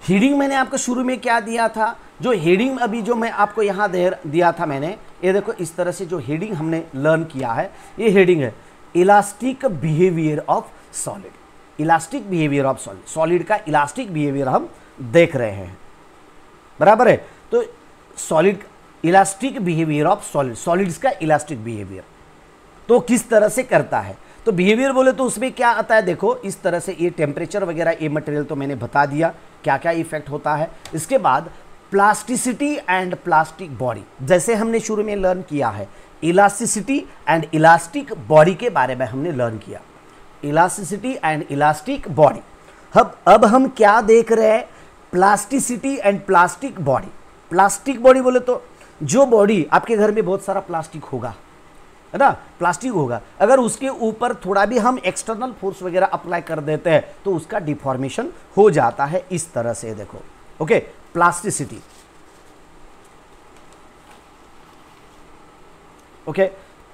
हेडिंग मैंने आपको शुरू में क्या दिया था, जो हेडिंग अभी जो मैं आपको यहां दिया था मैंने, ये देखो इस तरह से जो हेडिंग हमने लर्न किया है, ये हेडिंग है elastic behaviour of solid. Elastic behaviour of solid, solid का इलास्टिक बिहेवियर हम देख रहे हैं, बराबर है। तो solid, elastic behaviour of solid, solids का इलास्टिक बिहेवियर तो किस तरह से करता है। तो बिहेवियर बोले तो उसमें क्या आता है, देखो इस तरह से ये टेम्परेचर वगैरह, ये मटेरियल तो मैंने बता दिया क्या क्या इफेक्ट होता है। इसके बाद प्लास्टिसिटी एंड प्लास्टिक बॉडी, जैसे हमने शुरू में लर्न किया है इलास्टिसिटी एंड इलास्टिक बॉडी के बारे में हमने लर्न किया, इलास्टिसिटी एंड इलास्टिक बॉडी। अब हम क्या देख रहे हैं, plasticity and plastic body. Plastic body बोले तो जो बॉडी, आपके घर में बहुत सारा प्लास्टिक होगा, है ना, प्लास्टिक होगा, अगर उसके ऊपर थोड़ा भी हम एक्सटर्नल फोर्स वगैरह अप्लाई कर देते हैं तो उसका डिफॉर्मेशन हो जाता है इस तरह से, देखो। Okay, plasticity. ओके,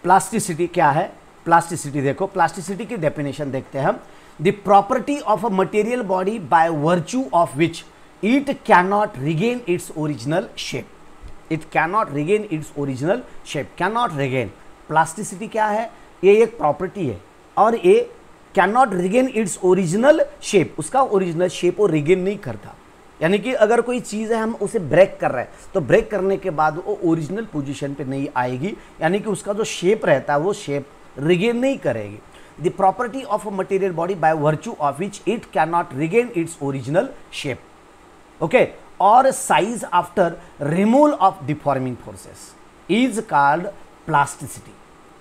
प्लास्टिसिटी क्या है, प्लास्टिसिटी देखो, प्लास्टिसिटी की डेफिनेशन देखते हैं हम। The property of a material body by virtue of which it cannot regain its original shape. It cannot regain its original shape, cannot regain. Plasticity क्या है, ये एक प्रॉपर्टी है और ये can not regain its original shape, उसका original shape वो regain नहीं करता। यानी कि अगर कोई चीज़ है हम उसे ब्रेक कर रहे हैं तो ब्रेक करने के बाद वो ओरिजिनल पोजीशन पे नहीं आएगी, यानी कि उसका जो शेप रहता है वो शेप रिगेन नहीं करेगी। The property of a material body by virtue of which it can not regain its original shape, okay, और size after removal of deforming forces is called plasticity.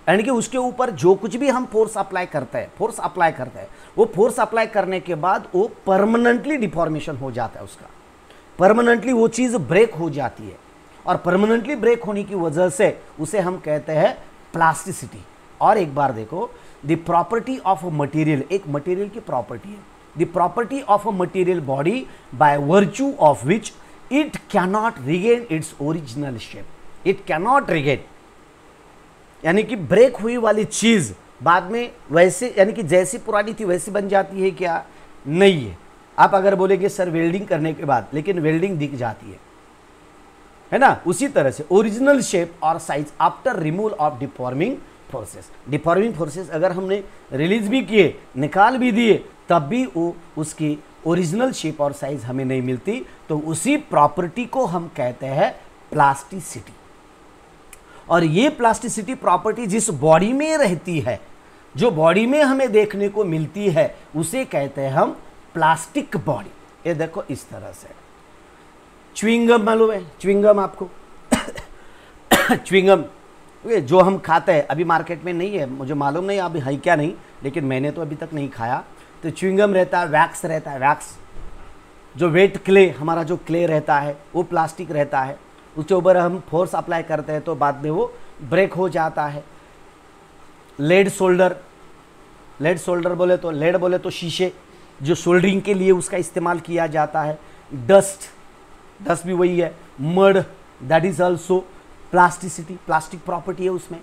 यानी कि उसके ऊपर जो कुछ भी हम फोर्स अप्लाई करते हैं वो फोर्स अप्लाई करने के बाद वो परमानेंटली डिफॉर्मेशन हो जाता है, उसका परमानेंटली वो चीज़ ब्रेक हो जाती है, और परमानेंटली ब्रेक होने की वजह से उसे हम कहते हैं प्लास्टिसिटी। और एक बार देखो, the property of a material, एक मटेरियल की प्रॉपर्टी है, the property of a material body by virtue of which it cannot regain its original shape, it cannot regain, यानी कि ब्रेक हुई वाली चीज बाद में वैसे, यानी कि जैसी पुरानी थी वैसी बन जाती है क्या? नहीं है। आप अगर बोलेंगे सर वेल्डिंग करने के बाद, लेकिन वेल्डिंग दिख जाती है ना। उसी तरह से ओरिजिनल शेप और size after removal of deforming forces, deforming forces अगर हमने रिलीज भी किए, निकाल भी दिए, तब भी वो उसकी ओरिजिनल शेप और साइज हमें नहीं मिलती, तो उसी प्रॉपर्टी को हम कहते हैं प्लास्टिसिटी। और ये प्लास्टिसिटी प्रॉपर्टी जिस बॉडी में रहती है, जो बॉडी में हमें देखने को मिलती है, उसे कहते हैं हम प्लास्टिक बॉडी। ये देखो इस तरह से च्युइंगम मालूम है? च्युइंगम आपको च्युइंगम जो हम खाते हैं, अभी मार्केट में नहीं है, मुझे मालूम नहीं अभी है क्या नहीं, लेकिन मैंने तो अभी तक नहीं खाया। तो च्युइंगम रहता है, वैक्स रहता है, वैक्स जो वेट क्ले, हमारा जो क्ले रहता है वो प्लास्टिक रहता है, उसके ऊपर हम फोर्स अप्लाई करते हैं तो बाद में वो ब्रेक हो जाता है। लेड सोल्डर, लेड सोल्डर बोले तो, लेड बोले तो शीशे, जो सोल्डरिंग के लिए उसका इस्तेमाल किया जाता है। डस्ट, डस्ट भी वही है। Mud, that is also plasticity, plastic property है उसमें,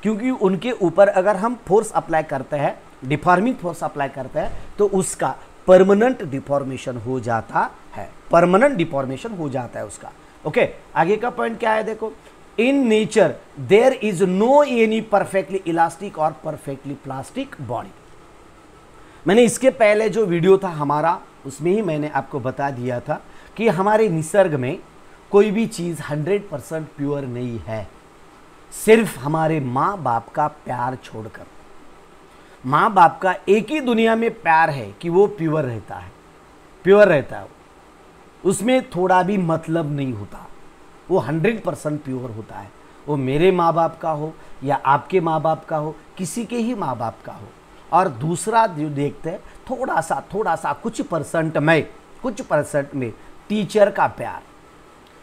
क्योंकि उनके ऊपर अगर हम फोर्स अप्लाई करते हैं, डिफॉर्मिंग फोर्स अप्लाई करते हैं, तो उसका परमानेंट डिफॉर्मेशन हो जाता है, परमानेंट डिफॉर्मेशन हो जाता है उसका। ओके, आगे का पॉइंट क्या है देखो, in nature there is no any perfectly elastic और परफेक्टली प्लास्टिक बॉडी। मैंने इसके पहले जो वीडियो था हमारा, उसमें ही मैंने आपको बता दिया था कि हमारे निसर्ग में कोई भी चीज 100% प्योर नहीं है, सिर्फ हमारे माँ बाप का प्यार छोड़कर। माँ बाप का एक ही दुनिया में प्यार है कि वो प्योर रहता है, प्योर रहता है, उसमें थोड़ा भी मतलब नहीं होता, वो 100% प्योर होता है। वो मेरे माँ बाप का हो या आपके माँ बाप का हो, किसी के ही माँ बाप का हो। और दूसरा जो देखते हैं, थोड़ा सा कुछ परसेंट में टीचर का प्यार,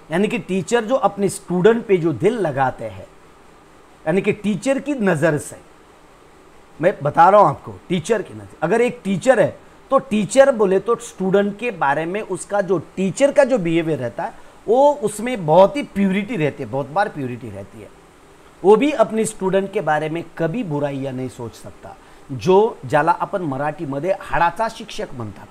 यानी कि टीचर जो अपने स्टूडेंट पे जो दिल लगाते हैं, यानी कि टीचर की नज़र से, मैं बता रहा हूँ आपको, टीचर की नज़र, अगर एक टीचर है तो टीचर बोले तो स्टूडेंट के बारे में उसका जो टीचर का जो बिहेवियर रहता है, वो उसमें बहुत ही प्यूरिटी रहती है, बहुत बार प्यूरिटी रहती है। वो भी अपने स्टूडेंट के बारे में कभी बुराइयां नहीं सोच सकता। जो ज्याला आपण मराठीमध्ये हाडाचा शिक्षक म्हणतात,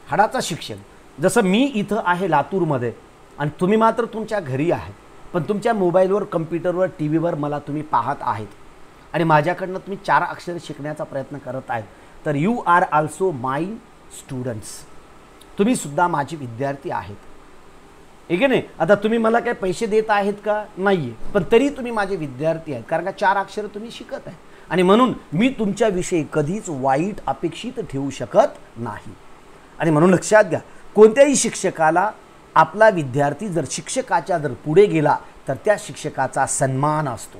हाडाचा शिक्षक, जसं मी इथं आहे लातूरमध्ये आणि तुम्ही मात्र तुमच्या घरी आहे, पण तुमच्या मोबाईलवर, कम्प्युटरवर, टी व्हीवर मला तुम्ही पाहत आहेत आणि माझ्याकडनं तुम्ही 4 अक्षर शिकण्याचा प्रयत्न करत आहेत, तर you are also my students, तुम्ही सुद्धा माझे विद्यार्थी आहेत, ठीक आहे नाही? आता तुम्ही मला काय पैसे देत आहेत का? नाहीये, पण तरी तुम्ही माझे विद्यार्थी आहेत, कारण का 4 अक्षर तुम्ही शिकत आहे, आणि म्हणून मी तुमच्याविषयी कधीच वाईट अपेक्षित ठेवू शकत नाही। आणि म्हणून लक्षात घ्या, कोणत्याही शिक्षकाला आपला विद्यार्थी जर शिक्षकाच्या जर पुढे गेला तर त्या शिक्षकाचा सन्मान असतो।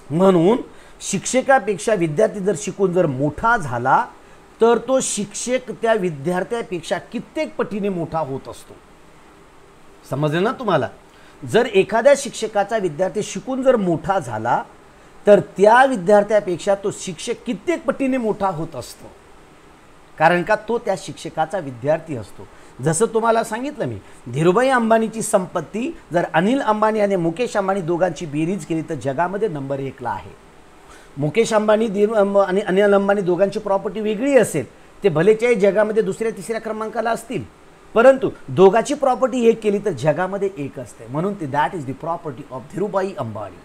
म्हणून शिक्षकापेक्षा विद्यार्थी जर शिकून जर मोठा झाला तर तो शिक्षक त्या विद्यार्थ्यापेक्षा कित्येक पटीने मोठा होत असतो। समजलं ना तुम्हाला? जर एखाद्या शिक्षकाचा विद्यार्थी शिकून जर मोठा झाला तर त्या विद्यार्थ्यापेक्षा तो शिक्षक कित्येक पटीने मोठा होत असतो, कारण का तो त्या शिक्षकाचा विद्यार्थी असतो। जसं तुम्हाला सांगितलं मी, धीरूभाई अंबानीची संपत्ती जर अनिल अंबानी आणि मुकेश अंबानी दोघांची बेरीज केली तर जगामध्ये नंबर 1 ला आहे। मुकेश अंबानी आणि अनिल अंबानी दोघांची प्रॉपर्टी वेगळी असेल, ते भलेच्याही जगामध्ये दुसऱ्या तिसऱ्या क्रमांकाला असतील, परंतु दोघांची प्रॉपर्टी एक केली तर जगामध्ये 1 असते। म्हणून ते that is the property of Dhirubhai Ambani.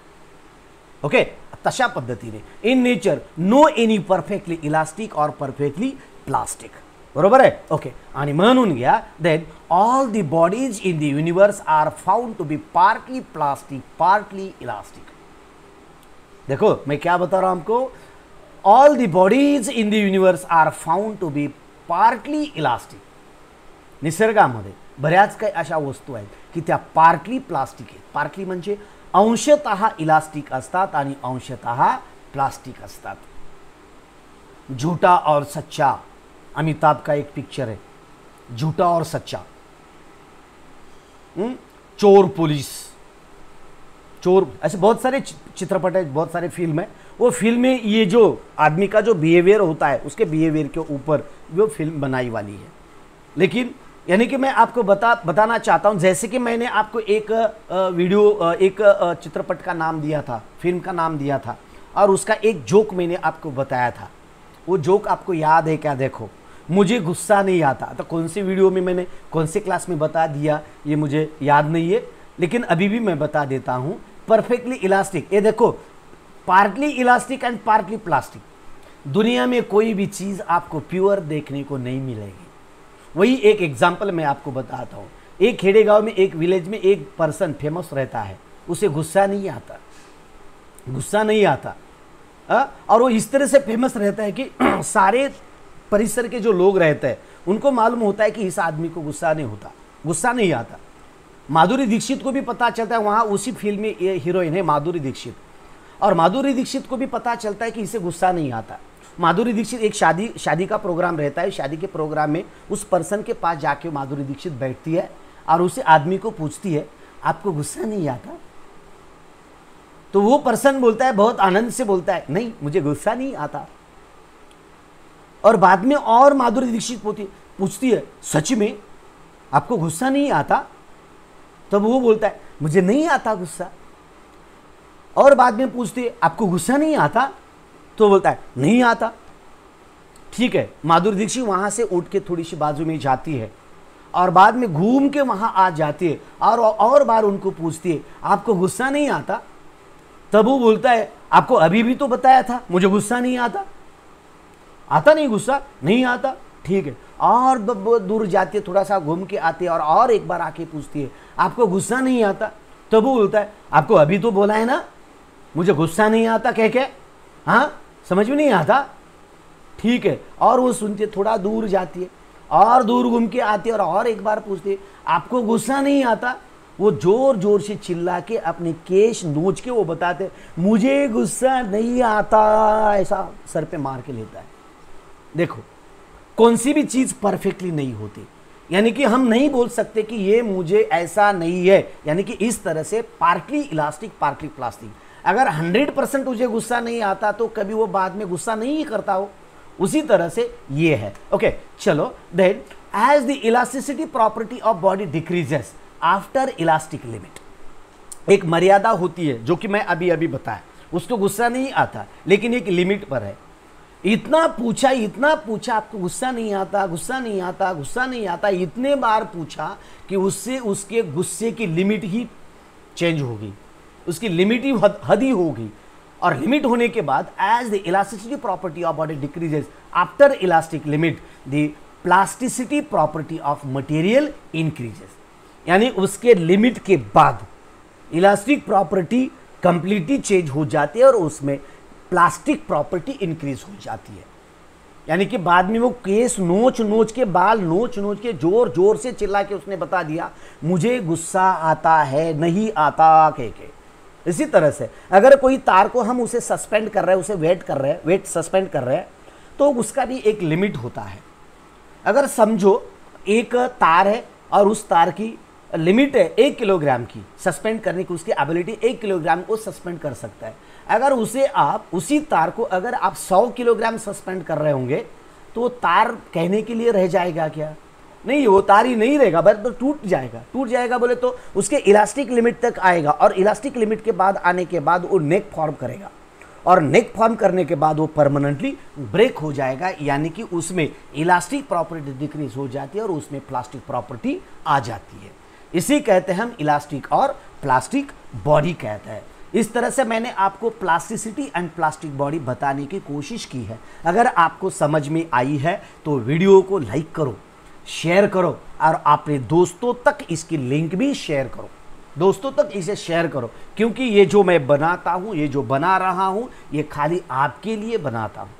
Okay, तशा पद्धतीने in nature no any perfectly elastic और परफेक्टली प्लास्टिक, बरोबर आहे. ओके, आणि म्हणून घ्या then all the bodies in the universe are found to be partly plastic partly elastic. देखो मैं क्या बता रहा हूं आपको, all the bodies in the universe are found to be partly elastic. निसर्गामध्ये बऱ्याच काही अशा वस्तू आहेत की त्या पार्टली प्लास्टिक आहेत. पार्टली म्हणजे अंशतः इलास्टिक असतात आणि अंशतः प्लास्टिक असतात. झूठा और सच्चा, अमिताभ का एक पिक्चर है झूठा और सच्चा. चोर पुलिस, चोर, ऐसे बहुत सारे चित्रपट है, बहुत सारे फिल्म है. वो फिल्म में ये जो आदमी का जो बिहेवियर होता है उसके बिहेवियर के ऊपर वो फिल्म बनाई वाली है. लेकिन यानी कि मैं आपको बताना चाहता हूं, जैसे कि मैंने आपको एक वीडियो एक चित्रपट का नाम दिया था, फिल्म का नाम दिया था और उसका एक जोक मैंने आपको बताया था. वो जोक आपको याद है क्या? देखो, मुझे गुस्सा नहीं आता. तो कौन सी वीडियो में मैंने कौन से क्लास में बता दिया ये मुझे याद नहीं है, लेकिन अभी भी मैं बता देता हूं. परफेक्टली इलास्टिक, ये देखो, partly elastic and partly plastic. दुनिया में कोई भी चीज़ आपको प्योर देखने को नहीं मिलेगी. वही एक एग्जाम्पल मैं आपको बताता हूँ. एक खेड़े गांव में, एक विलेज में एक पर्सन फेमस रहता है, उसे गुस्सा नहीं आता, गुस्सा नहीं आता. और वो इस तरह से फेमस रहता है कि सारे परिसर के जो लोग रहते हैं उनको मालूम होता है कि इस आदमी को गुस्सा नहीं होता, गुस्सा नहीं आता. माधुरी दीक्षित को भी पता चलता है, वहाँ उसी फिल्म में ये हीरोइन है माधुरी दीक्षित, और माधुरी दीक्षित को भी पता चलता है कि इसे गुस्सा नहीं आता. माधुरी दीक्षित एक शादी का प्रोग्राम रहता है. शादी के प्रोग्राम में उस पर्सन के पास जाके माधुरी दीक्षित बैठती है और उसे आदमी को पूछती है, आपको गुस्सा नहीं आता? तो वो पर्सन बोलता है, बहुत आनंद से बोलता है, नहीं मुझे गुस्सा नहीं आता. और बाद में और माधुरी दीक्षित पूछती है, सच में आपको गुस्सा नहीं आता? तब वो बोलता है, मुझे नहीं आता गुस्सा. और बाद में पूछती है, आपको गुस्सा नहीं आता? तो बोलता है, नहीं आता. ठीक है, माधुरी दीक्षित वहां से उठ के थोड़ी सी बाजू में जाती है और बाद में घूम के वहां आ जाती है और बार उनको पूछती है, आपको गुस्सा नहीं आता? तब वो बोलता है, आपको अभी भी तो बताया था मुझे गुस्सा नहीं आता. आता नहीं गुस्सा? नहीं आता. ठीक है, और दूर जाती है, थोड़ा सा घूम के आती है और एक बार आके पूछती है, आपको गुस्सा नहीं आता? तब वो बोलता है, आपको अभी तो बोला है ना मुझे गुस्सा नहीं आता कह के, हाँ समझ में नहीं आता. ठीक है, और वो सुनती है, थोड़ा दूर जाती है और दूर घूम के आती है और एक बार पूछती है, आपको गुस्सा नहीं आता? वो जोर जोर से चिल्ला के अपने केश नोच के वो बताते, मुझे गुस्सा नहीं आता, ऐसा सर पे मार के लेता है. देखो, कौन सी भी चीज परफेक्टली नहीं होती, यानी कि हम नहीं बोल सकते कि ये मुझे ऐसा नहीं है. यानी कि इस तरह से पार्टली इलास्टिक पार्टली प्लास्टिक. अगर 100% मुझे गुस्सा नहीं आता तो कभी वो बाद में गुस्सा नहीं करता हो. उसी तरह से ये है. ओके, चलो then as the elasticity property of body decreases after elastic limit. एक मर्यादा होती है जो कि मैं अभी अभी बताया, उसको गुस्सा नहीं आता लेकिन एक लिमिट पर है. इतना पूछा आपको गुस्सा नहीं आता, गुस्सा नहीं आता, गुस्सा नहीं आता, इतने बार पूछा कि उससे उसके गुस्से की लिमिट ही चेंज होगी, उसकी लिमिट ही हद ही होगी. और लिमिट होने के बाद as the elasticity property of body decreases after elastic limit the plasticity property of material increases. यानी उसके लिमिट के बाद इलास्टिक प्रॉपर्टी कंप्लीटली चेंज हो जाती है और उसमें प्लास्टिक प्रॉपर्टी इंक्रीज हो जाती है. यानी कि बाद में वो केस नोच के, बाल नोच के, जोर जोर से चिल्ला के उसने बता दिया, मुझे गुस्सा आता है नहीं आता कह के. इसी तरह से अगर कोई तार को हम उसे सस्पेंड कर रहे हैं, उसे वेट सस्पेंड कर रहे हैं, तो उसका भी एक लिमिट होता है. अगर समझो एक तार है और उस तार की लिमिट है 1 किलोग्राम की सस्पेंड करने की, उसकी एबिलिटी 1 किलोग्राम को सस्पेंड कर सकता है. अगर उसी तार को अगर आप 100 किलोग्राम सस्पेंड कर रहे होंगे तो वो तार कहने के लिए रह जाएगा क्या? नहीं, वो तार ही नहीं रहेगा, बस तो टूट जाएगा बोले तो उसके इलास्टिक लिमिट तक आएगा और इलास्टिक लिमिट के बाद आने के बाद वो नेक फॉर्म करेगा और नेक फॉर्म करने के बाद वो परमानेंटली ब्रेक हो जाएगा. यानी कि उसमें इलास्टिक प्रॉपर्टी डिक्रीज हो जाती है और उसमें प्लास्टिक प्रॉपर्टी आ जाती है. इसी कहते हैं हम इलास्टिक और प्लास्टिक बॉडी कहते हैं. इस तरह से मैंने आपको प्लास्टिसिटी एंड प्लास्टिक बॉडी बताने की कोशिश की है। अगर आपको समझ में आई है तो वीडियो को लाइक करो, शेयर करो और अपने दोस्तों तक इसकी लिंक भी शेयर करो, दोस्तों तक इसे शेयर करो, क्योंकि ये जो मैं बनाता हूँ, ये जो बना रहा हूँ, ये खाली आपके लिए बनाता हूँ।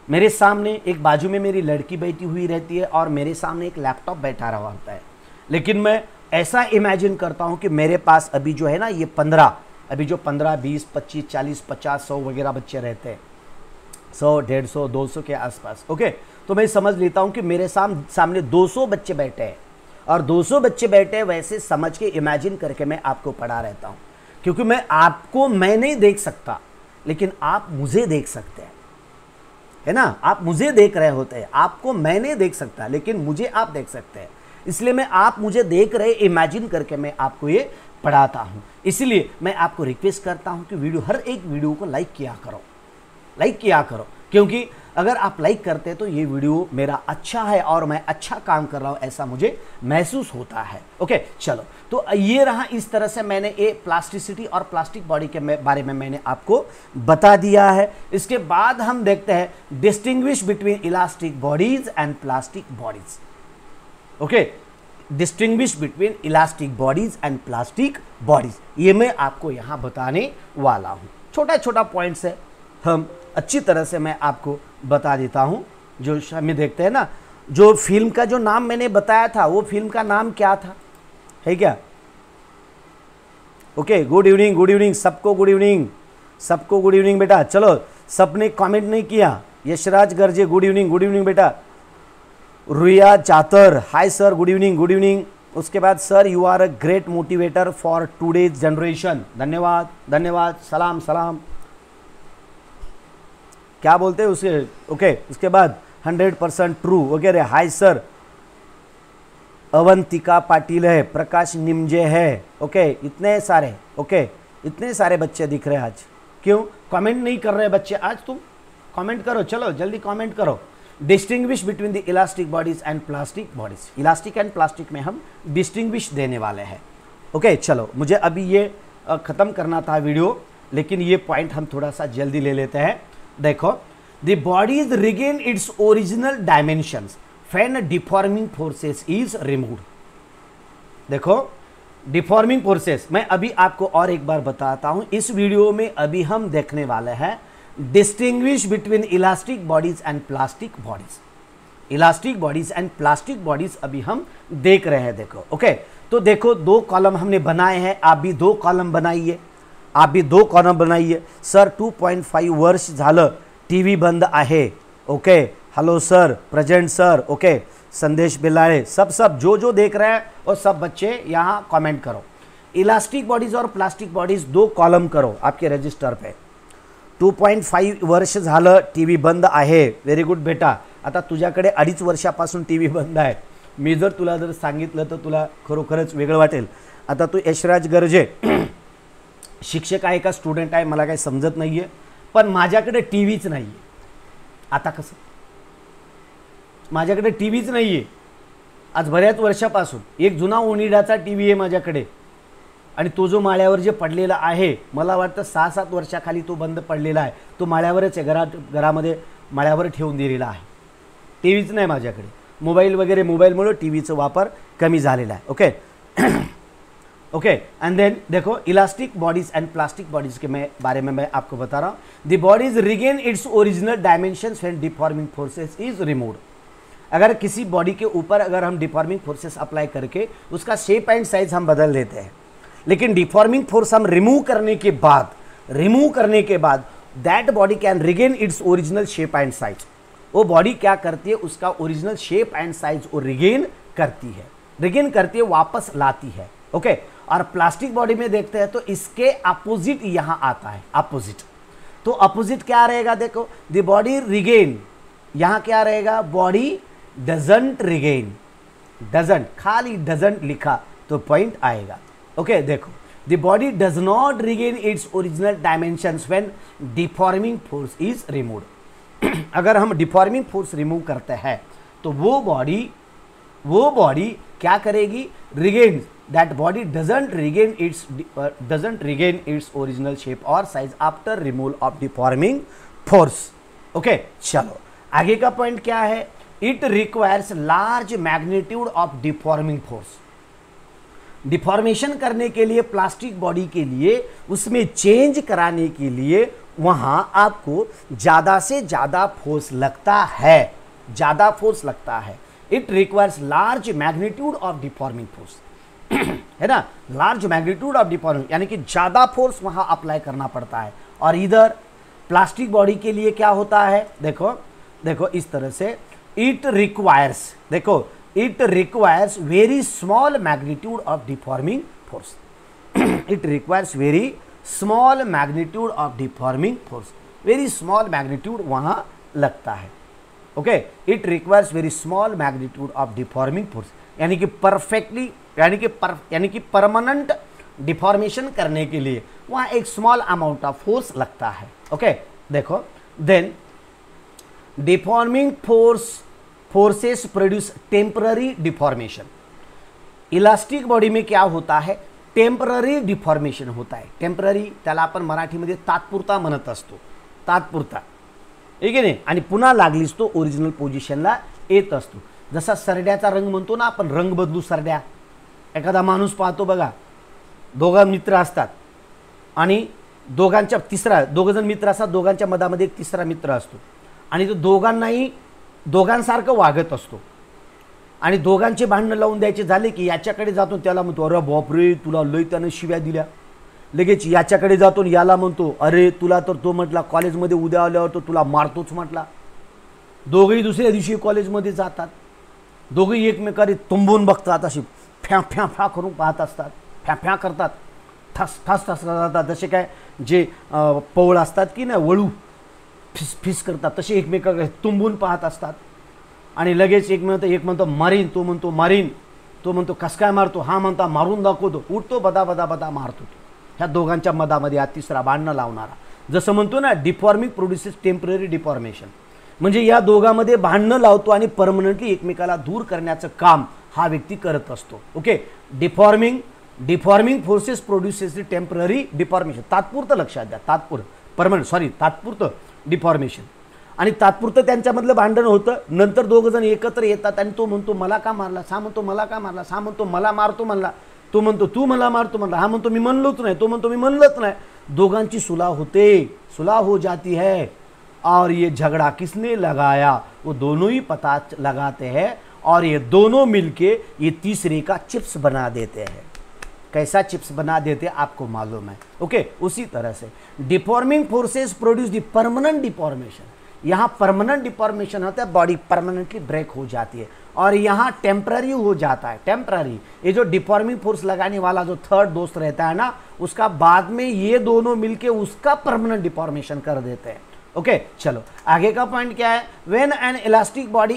मेरे सामने एक बाजू में मेरी लड़की बैठी हुई रहती है और मेरे सामने एक लैपटॉप बैठा रहा होता है, लेकिन मैं ऐसा इमेजिन करता हूँ कि मेरे पास अभी जो है ना ये 15, अभी जो 15, 20, 25, 40, 50, 100 वगैरह बच्चे रहते हैं, 100, 150, 200 के आसपास। ओके, तो मैं समझ लेता हूँ कि मेरे सामने 200 बच्चे बैठे हैं और 200 बच्चे बैठे हैं, वैसे समझ के इमेजिन करके मैं आपको पढ़ा रहता हूँ, क्योंकि मैं नहीं देख सकता, लेकिन आप मुझे देख सकते हैं, है ना। आप मुझे देख रहे होते हैं, आपको मैं नहीं देख सकता, लेकिन मुझे आप देख सकते हैं। इसलिए मैं आप मुझे देख रहे इमेजिन करके मैं आपको ये पढ़ाता हूँ। इसलिए मैं आपको रिक्वेस्ट करता हूँ कि हर एक वीडियो को लाइक किया करो, क्योंकि अगर आप लाइक करते हैं तो ये वीडियो मेरा अच्छा है और मैं अच्छा काम कर रहा हूँ, ऐसा मुझे महसूस होता है। ओके, चलो, तो ये रहा, इस तरह से मैंने ये प्लास्टिसिटी और प्लास्टिक बॉडी के बारे में मैंने आपको बता दिया है। इसके बाद हम देखते हैं distinguish between elastic bodies and plastic bodies. Okay, distinguish between elastic bodies and plastic bodies, ये मैं आपको यहां बताने वाला हूं। छोटा छोटा पॉइंट्स है, हम अच्छी तरह से मैं आपको बता देता हूं। जो हमें देखते हैं ना, जो फिल्म का जो नाम मैंने बताया था, वो फिल्म का नाम क्या था, है क्या? ओके, गुड इवनिंग सबको, गुड इवनिंग बेटा। चलो, सबने कमेंट नहीं किया। यशराज गर्जे गुड इवनिंग बेटा। Ruya Chatar hi sir, good evening. उसके बाद sir you are a great motivator for today's generation. धन्यवाद, सलाम। क्या बोलते हैं उसे? ओके, उसके बाद 100% ट्रू वगैरह। हाय सर, अवंतिका पाटिल है, प्रकाश निमजे है। ओके, इतने सारे, ओके, इतने सारे बच्चे दिख रहे हैं आज। क्यों कमेंट नहीं कर रहे बच्चे आज? तुम कमेंट करो, चलो जल्दी कमेंट करो। Distinguish between the elastic bodies and plastic bodies. Elastic and plastic में हम डिस्टिंग्विश देने वाले हैं। ओके, चलो, मुझे अभी ये ख़त्म करना था वीडियो, लेकिन ये पॉइंट हम थोड़ा सा जल्दी ले लेते हैं। देखो, the bodies regain its original dimensions when deforming forces is removed. देखो, डिफॉर्मिंग फोर्सेस मैं अभी आपको और एक बार बताता हूं। इस वीडियो में अभी हम देखने वाले हैं distinguish between elastic bodies and plastic bodies. Elastic bodies and plastic bodies अभी हम देख रहे हैं। देखो, ओके, तो देखो, 2 कॉलम हमने बनाए हैं, आप भी 2 कॉलम बनाइए। सर 2.5 वर्ष झालं टीव्ही बंद आहे। Okay, hello sir, present sir. Okay, संदेश बिलाड़े, सब जो देख रहे हैं और सब बच्चे यहाँ कमेंट करो। इलास्टिक बॉडीज और प्लास्टिक बॉडीज 2 कॉलम करो आपके रजिस्टर पे। 2.5 वर्ष झालं टीव्ही बंद आहे। व्हेरी गुड बेटा। आता तुझ्याकडे 2.5 वर्षापासून टीव्ही बंद आहे। मी तुला जर सांगितलं तर तुला खरोखरच वेगळं वाटेल। आता तू यशराज गर्जे शिक्षक आहे का स्टुडंट आहे मला काही समजत नाहीये, पण माझ्याकडे टीव्हीच नाहीये। आता कसं? माझ्याकडे टीव्हीच नाहीये आज बऱ्याच वर्षापासून। एक जुना ओनिडाचा टीव्ही आहे माझ्याकडे, आणि तो जो माळ्यावर जे पडलेला आहे, मला वाटतं 6-7 वर्षाखाली तो बंद पडलेला आहे। तो माळ्यावरच आहे, घरामध्ये माळ्यावर ठेवून दिलेला आहे। टीव्हीच नाही माझ्याकडे। मोबाईलमुळे टीव्हीचा वापर कमी झालेला आहे। ओके ओके, एंड देन देखो, elastic bodies and plastic bodies के बारे में मैं आपको बता रहा हूँ। The bodies regain its original dimensions when deforming forces is removed. अगर किसी बॉडी के ऊपर अगर हम डिफॉर्मिंग फोर्सेस अप्लाई करके उसका शेप एंड साइज हम बदल देते हैं, लेकिन डिफॉर्मिंग फोर्स हम रिमूव करने के बाद that body can regain its original shape and size. वो बॉडी क्या करती है? उसका ओरिजिनल शेप एंड साइज वो रिगेन करती है, वापस लाती है। ओके, और प्लास्टिक बॉडी में देखते हैं तो इसके अपोजिट यहां आता है। तो अपोजिट क्या रहेगा? देखो, द बॉडी रिगेन, यहां क्या रहेगा? बॉडी डजंट रिगेन, खाली डजंट लिखा तो पॉइंट आएगा। ओके, देखो, the body does not regain its original dimensions when deforming force is removed. अगर हम डिफॉर्मिंग फोर्स रिमूव करते हैं तो वो बॉडी क्या करेगी, regain, that body doesn't regain its original shape और size after removal of deforming force. Okay, चलो आगे का पॉइंट क्या है, it requires large magnitude of deforming force. Deformation करने के लिए, प्लास्टिक बॉडी के लिए, उसमें चेंज कराने के लिए वहां आपको ज्यादा से ज्यादा फोर्स लगता है, ज्यादा फोर्स लगता है। It requires large magnitude of deforming force, है ना, लार्ज मैग्नीट्यूड ऑफ डिफॉर्मिंग, यानी कि ज्यादा फोर्स वहां अप्लाई करना पड़ता है। और इधर प्लास्टिक बॉडी के लिए क्या होता है, देखो देखो इस तरह से, इट रिक्वायर्स, देखो it requires very small magnitude of deforming force it requires very small magnitude of deforming force, very small magnitude वहां लगता है। Okay, it requires very small magnitude of deforming force, यानी कि परफेक्टली, यानी कि permanent deformation करने के लिए वहां एक स्मॉल अमाउंट ऑफ फोर्स लगता है। ओके, देखो then deforming forces produce temporary deformation. Elastic body में क्या होता है, टेम्पररी डिफॉर्मेशन होता है। टेम्पररी त्याला आपण मराठीमध्ये तात्पुरता म्हणत असतो, तात्पुरता, ठीक आहे नाही, आणि पुन्हा लागलीच तो ओरिजिनल पोझिशनला येत असतो। जसा सरड्याचा रंग म्हणतो ना आपण, रंग बदलू सरड्या, एखादा माणूस पाहतो बघा, दोघा मित्र असतात आणि दोघांच्या तिसरा, दोघजण मित्र असतात, दोघांच्या मधामध्ये एक तिसरा मित्र असतो आणि तो दोघांनाही दोघांसारखं वागत असतो आणि दोघांचे भांडण लावून द्यायचे झाले की याच्याकडे जातो, त्याला म्हणतो अरे बापरे तुला लय त्यानं शिव्या दिल्या, लगेच याच्याकडे जातो याला म्हणतो अरे तुला तर तो म्हटला कॉलेजमध्ये उद्या आल्यावर तो तुला मारतोच म्हटला। दोघेही दुसऱ्या दिवशी कॉलेजमध्ये जातात, दोघेही एकमेकांना तुंबून बघतात, अशी फ्या फ्या फ्या करून पाहत असतात, फ्या फ्या करतात, ठस ठस ठस करतात, जसे काय जे पवळ असतात की नाही वळू फिस फिस करतात तसे एकमेकांकडे तुंबून पाहत असतात आणि लगेच एक म्हणतो मारीन, तो म्हणतो मारीन, तो म्हणतो कस काय मारतो, हा म्हणता मारून दाखवतो, उठतो बदा बदा बदा मारतो। ह्या दोघांच्या मधामध्ये हा तिसरा भांडण लावणारा, जसं म्हणतो ना डिफॉर्मिंग प्रोड्युसेस टेम्पररी डिफॉर्मेशन, म्हणजे या दोघांमध्ये भांडण लावतो आणि परमनंटली एकमेकाला दूर करण्याचं काम हा व्यक्ती करत असतो। Okay, deforming forces produces temporary deformation, तात्पुरतं लक्षात द्या, तात्पुरतं डिफॉर्मेशन, आणि तात्पुरतं त्यांच्यामधलं भांडण होतं, नंतर दोघ जण एकत्र येतात आणि तो म्हणतो मला का मारला, हा म्हणतो मला का मारला, हा म्हणतो मला मारतो म्हणला, तो म्हणतो तू मला मारतो म्हणला, हा म्हणतो मी म्हणलोच नाही, तो म्हणतो मी म्हणलंच नाही, दोघांची सुलह होते, सुलह हो जाती है और ये झगड़ा किसने लगाया, वो दोनों ही पता लगाते हैं और ये दोनों मिलके ये तीसरे का चिप्स बना देते हैं। कैसा चिप्स बना देते आपको मालूम है। ओके, उसी तरह से deforming forces produce the permanent deformation, यहाँ परमानेंट डिफॉर्मेशन होता है, बॉडी परमानेंटली ब्रेक हो जाती है, और यहाँ टेम्पररी हो जाता है, टेम्पररी। ये जो डिफॉर्मिंग फोर्स लगाने वाला जो थर्ड दोस्त रहता है ना, उसका बाद में ये दोनों मिलके उसका परमानेंट डिफॉर्मेशन कर देते हैं। ओके, चलो आगे का पॉइंट क्या है, when an elastic body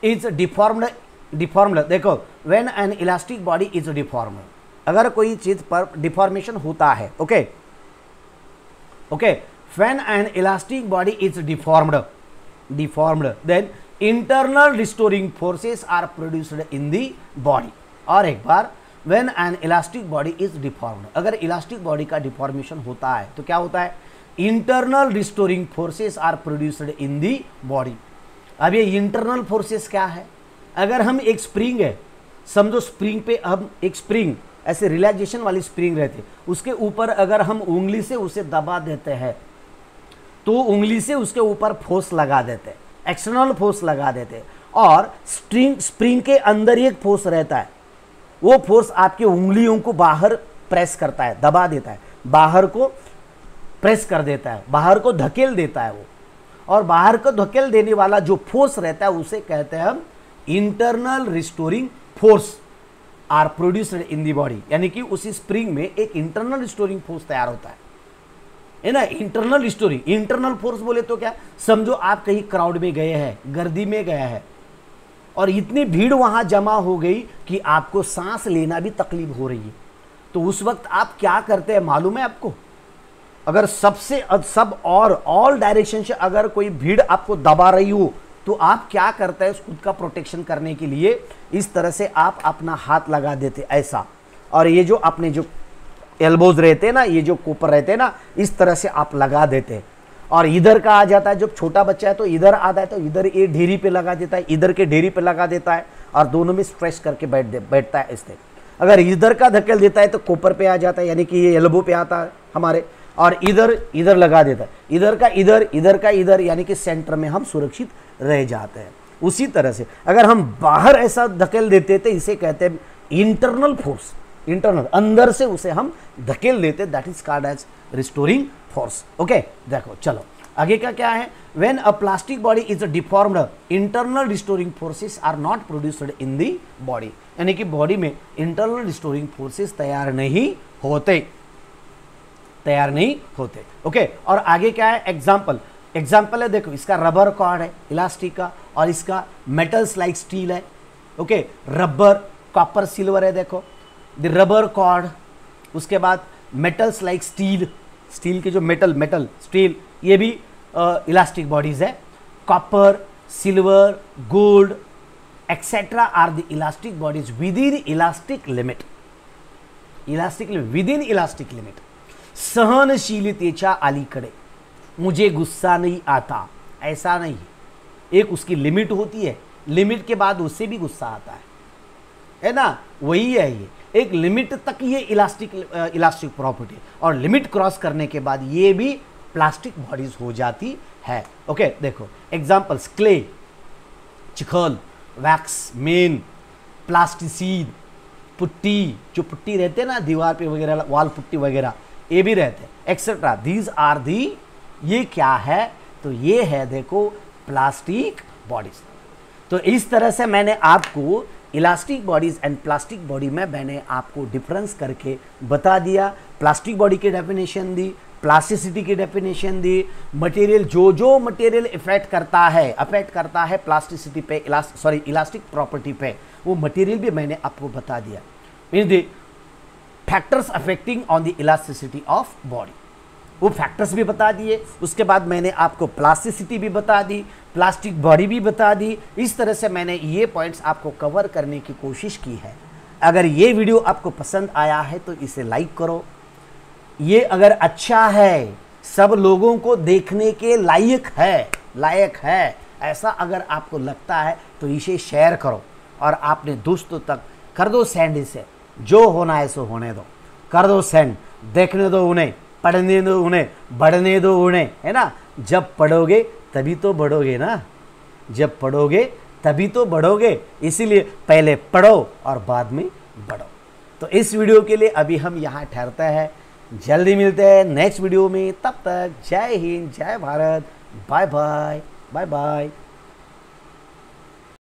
is deformed, देखो when an elastic body is deformed, अगर कोई चीज पर डिफॉर्मेशन होता है, okay when an elastic body is deformed then internal restoring forces are produced in the body. और एक बार, when an elastic body is deformed, अगर इलास्टिक बॉडी का डिफॉर्मेशन होता है तो क्या होता है, internal restoring forces are produced in the body. अब ये इंटरनल फोर्सेस क्या है, अगर हम एक स्प्रिंग है, समझो स्प्रिंग पे हम एक स्प्रिंग ऐसे रिलैक्सेशन वाली स्प्रिंग रहती, उसके ऊपर अगर हम उंगली से उसे दबा देते हैं तो उंगली से उसके ऊपर फोर्स लगा देते हैं, एक्सटर्नल फोर्स लगा देते हैं, और स्प्रिंग के अंदर एक फोर्स रहता है, वो फोर्स आपके उंगलियों को बाहर प्रेस करता है, दबा देता है, बाहर को प्रेस कर देता है, बाहर को धकेल देता है वो, और बाहर को धकेल देने वाला जो फोर्स रहता है उसे कहते हैं हम internal restoring force are produced in the body, यानी कि उसी स्प्रिंग में एक इंटरनल रिस्टोरिंग फोर्स तैयार होता है ना। इंटरनल रिस्टोरिंग, इंटरनल फोर्स बोले तो क्या, समझो आप कहीं क्राउड में गए हैं, गर्दी में गया है और इतनी भीड़ वहां जमा हो गई कि आपको सांस लेना भी तकलीफ हो रही है, तो उस वक्त आप क्या करते हैं मालूम है आपको, अगर सब ऑल डायरेक्शन से अगर कोई भीड़ आपको दबा रही हो, तो आप क्या करते हैं, खुद का प्रोटेक्शन करने के लिए इस तरह से आप अपना हाथ लगा देते ऐसा, और ये जो अपने जो एल्बोज रहते हैं ना, ये जो कोपर रहते हैं ना, इस तरह से आप लगा देते हैं। और इधर का आ जाता है, जब छोटा बच्चा है तो इधर आता है तो इधर ये ढेरी पे लगा देता है, इधर के ढेरी पे लगा देता है, और दोनों में स्ट्रेच करके बैठता है इससे। अगर इधर का धकेल देता है तो कोपर पे आ जाता है, यानी कि ये एल्बो पे आता है हमारे, और इधर लगा देता है, इधर का इधर, यानी कि सेंटर में हम सुरक्षित रह जाते हैं। उसी तरह से अगर हम बाहर ऐसा धकेल देते तो इसे कहते हैं इंटरनल फोर्स, इंटरनल, अंदर से उसे हम धकेल देते, that is called as restoring force. Okay, देखो चलो आगे का क्या है, when a plastic body is deformed internal restoring forces are not produced in the body, यानी कि बॉडी में इंटरनल रिस्टोरिंग फोर्सेस तैयार नहीं होते। ओके, और आगे क्या है, एग्जाम्पल है, देखो इसका रबर कॉर्ड है इलास्टिक का, और इसका मेटल्स लाइक स्टील है। ओके, रबर, कॉपर, सिल्वर है, देखो द रबर कॉर्ड, उसके बाद मेटल्स लाइक स्टील, स्टील के जो मेटल स्टील, ये भी इलास्टिक बॉडीज है। Copper, silver, gold etcetera are the elastic bodies within elastic limit, within elastic limit. सहनशीलतेच्या अलीकडे, मुझे गुस्सा नहीं आता, ऐसा नहीं है, एक उसकी लिमिट होती है, लिमिट के बाद उससे भी गुस्सा आता है ना, वही है ये, एक लिमिट तक ये इलास्टिक प्रॉपर्टी, और लिमिट क्रॉस करने के बाद ये भी प्लास्टिक बॉडीज हो जाती है। ओके, देखो एग्जांपल्स, क्ले, चिखल, वैक्स, मेन, प्लास्टिसीड, पुट्टी, जो पुट्टी रहते हैं ना दीवार पे वगैरह, वॉल पुट्टी वगैरह, ये भी रहते हैं, एक्सेट्रा, दीज आर दी, ये क्या है, तो ये है देखो प्लास्टिक बॉडीज। तो इस तरह से मैंने आपको elastic bodies and plastic body में मैंने आपको डिफरेंस करके बता दिया। प्लास्टिक बॉडी की डेफिनेशन दी, प्लास्टिसिटी की डेफिनेशन दी, मटेरियल, जो मटेरियल अफेक्ट करता है प्लास्टिसिटी पे, इलास्टिक प्रॉपर्टी पे, वो मटेरियल भी मैंने आपको बता दिया। Mean the factors affecting on the elasticity of body, वो फैक्टर्स भी बता दिए। उसके बाद मैंने आपको प्लास्टिसिटी भी बता दी, प्लास्टिक बॉडी भी बता दी। इस तरह से मैंने ये पॉइंट्स आपको कवर करने की कोशिश की है। अगर ये वीडियो आपको पसंद आया है तो इसे लाइक करो, ये अगर अच्छा है, सब लोगों को देखने के लायक है, ऐसा अगर आपको लगता है तो इसे शेयर करो, और अपने दोस्तों तक कर दो सेंड। इसे जो होना है सो होने दो, कर दो सेंड, देखने दो उन्हें, पढ़ने दो उन्हें, बढ़ने दो उन्हें, है ना। जब पढ़ोगे तभी तो बढ़ोगे ना, जब पढ़ोगे तभी तो बढ़ोगे, इसीलिए पहले पढ़ो और बाद में बढ़ो। तो इस वीडियो के लिए अभी हम यहाँ ठहरते हैं, जल्दी मिलते हैं नेक्स्ट वीडियो में, तब तक जय हिंद, जय भारत, बाय बाय।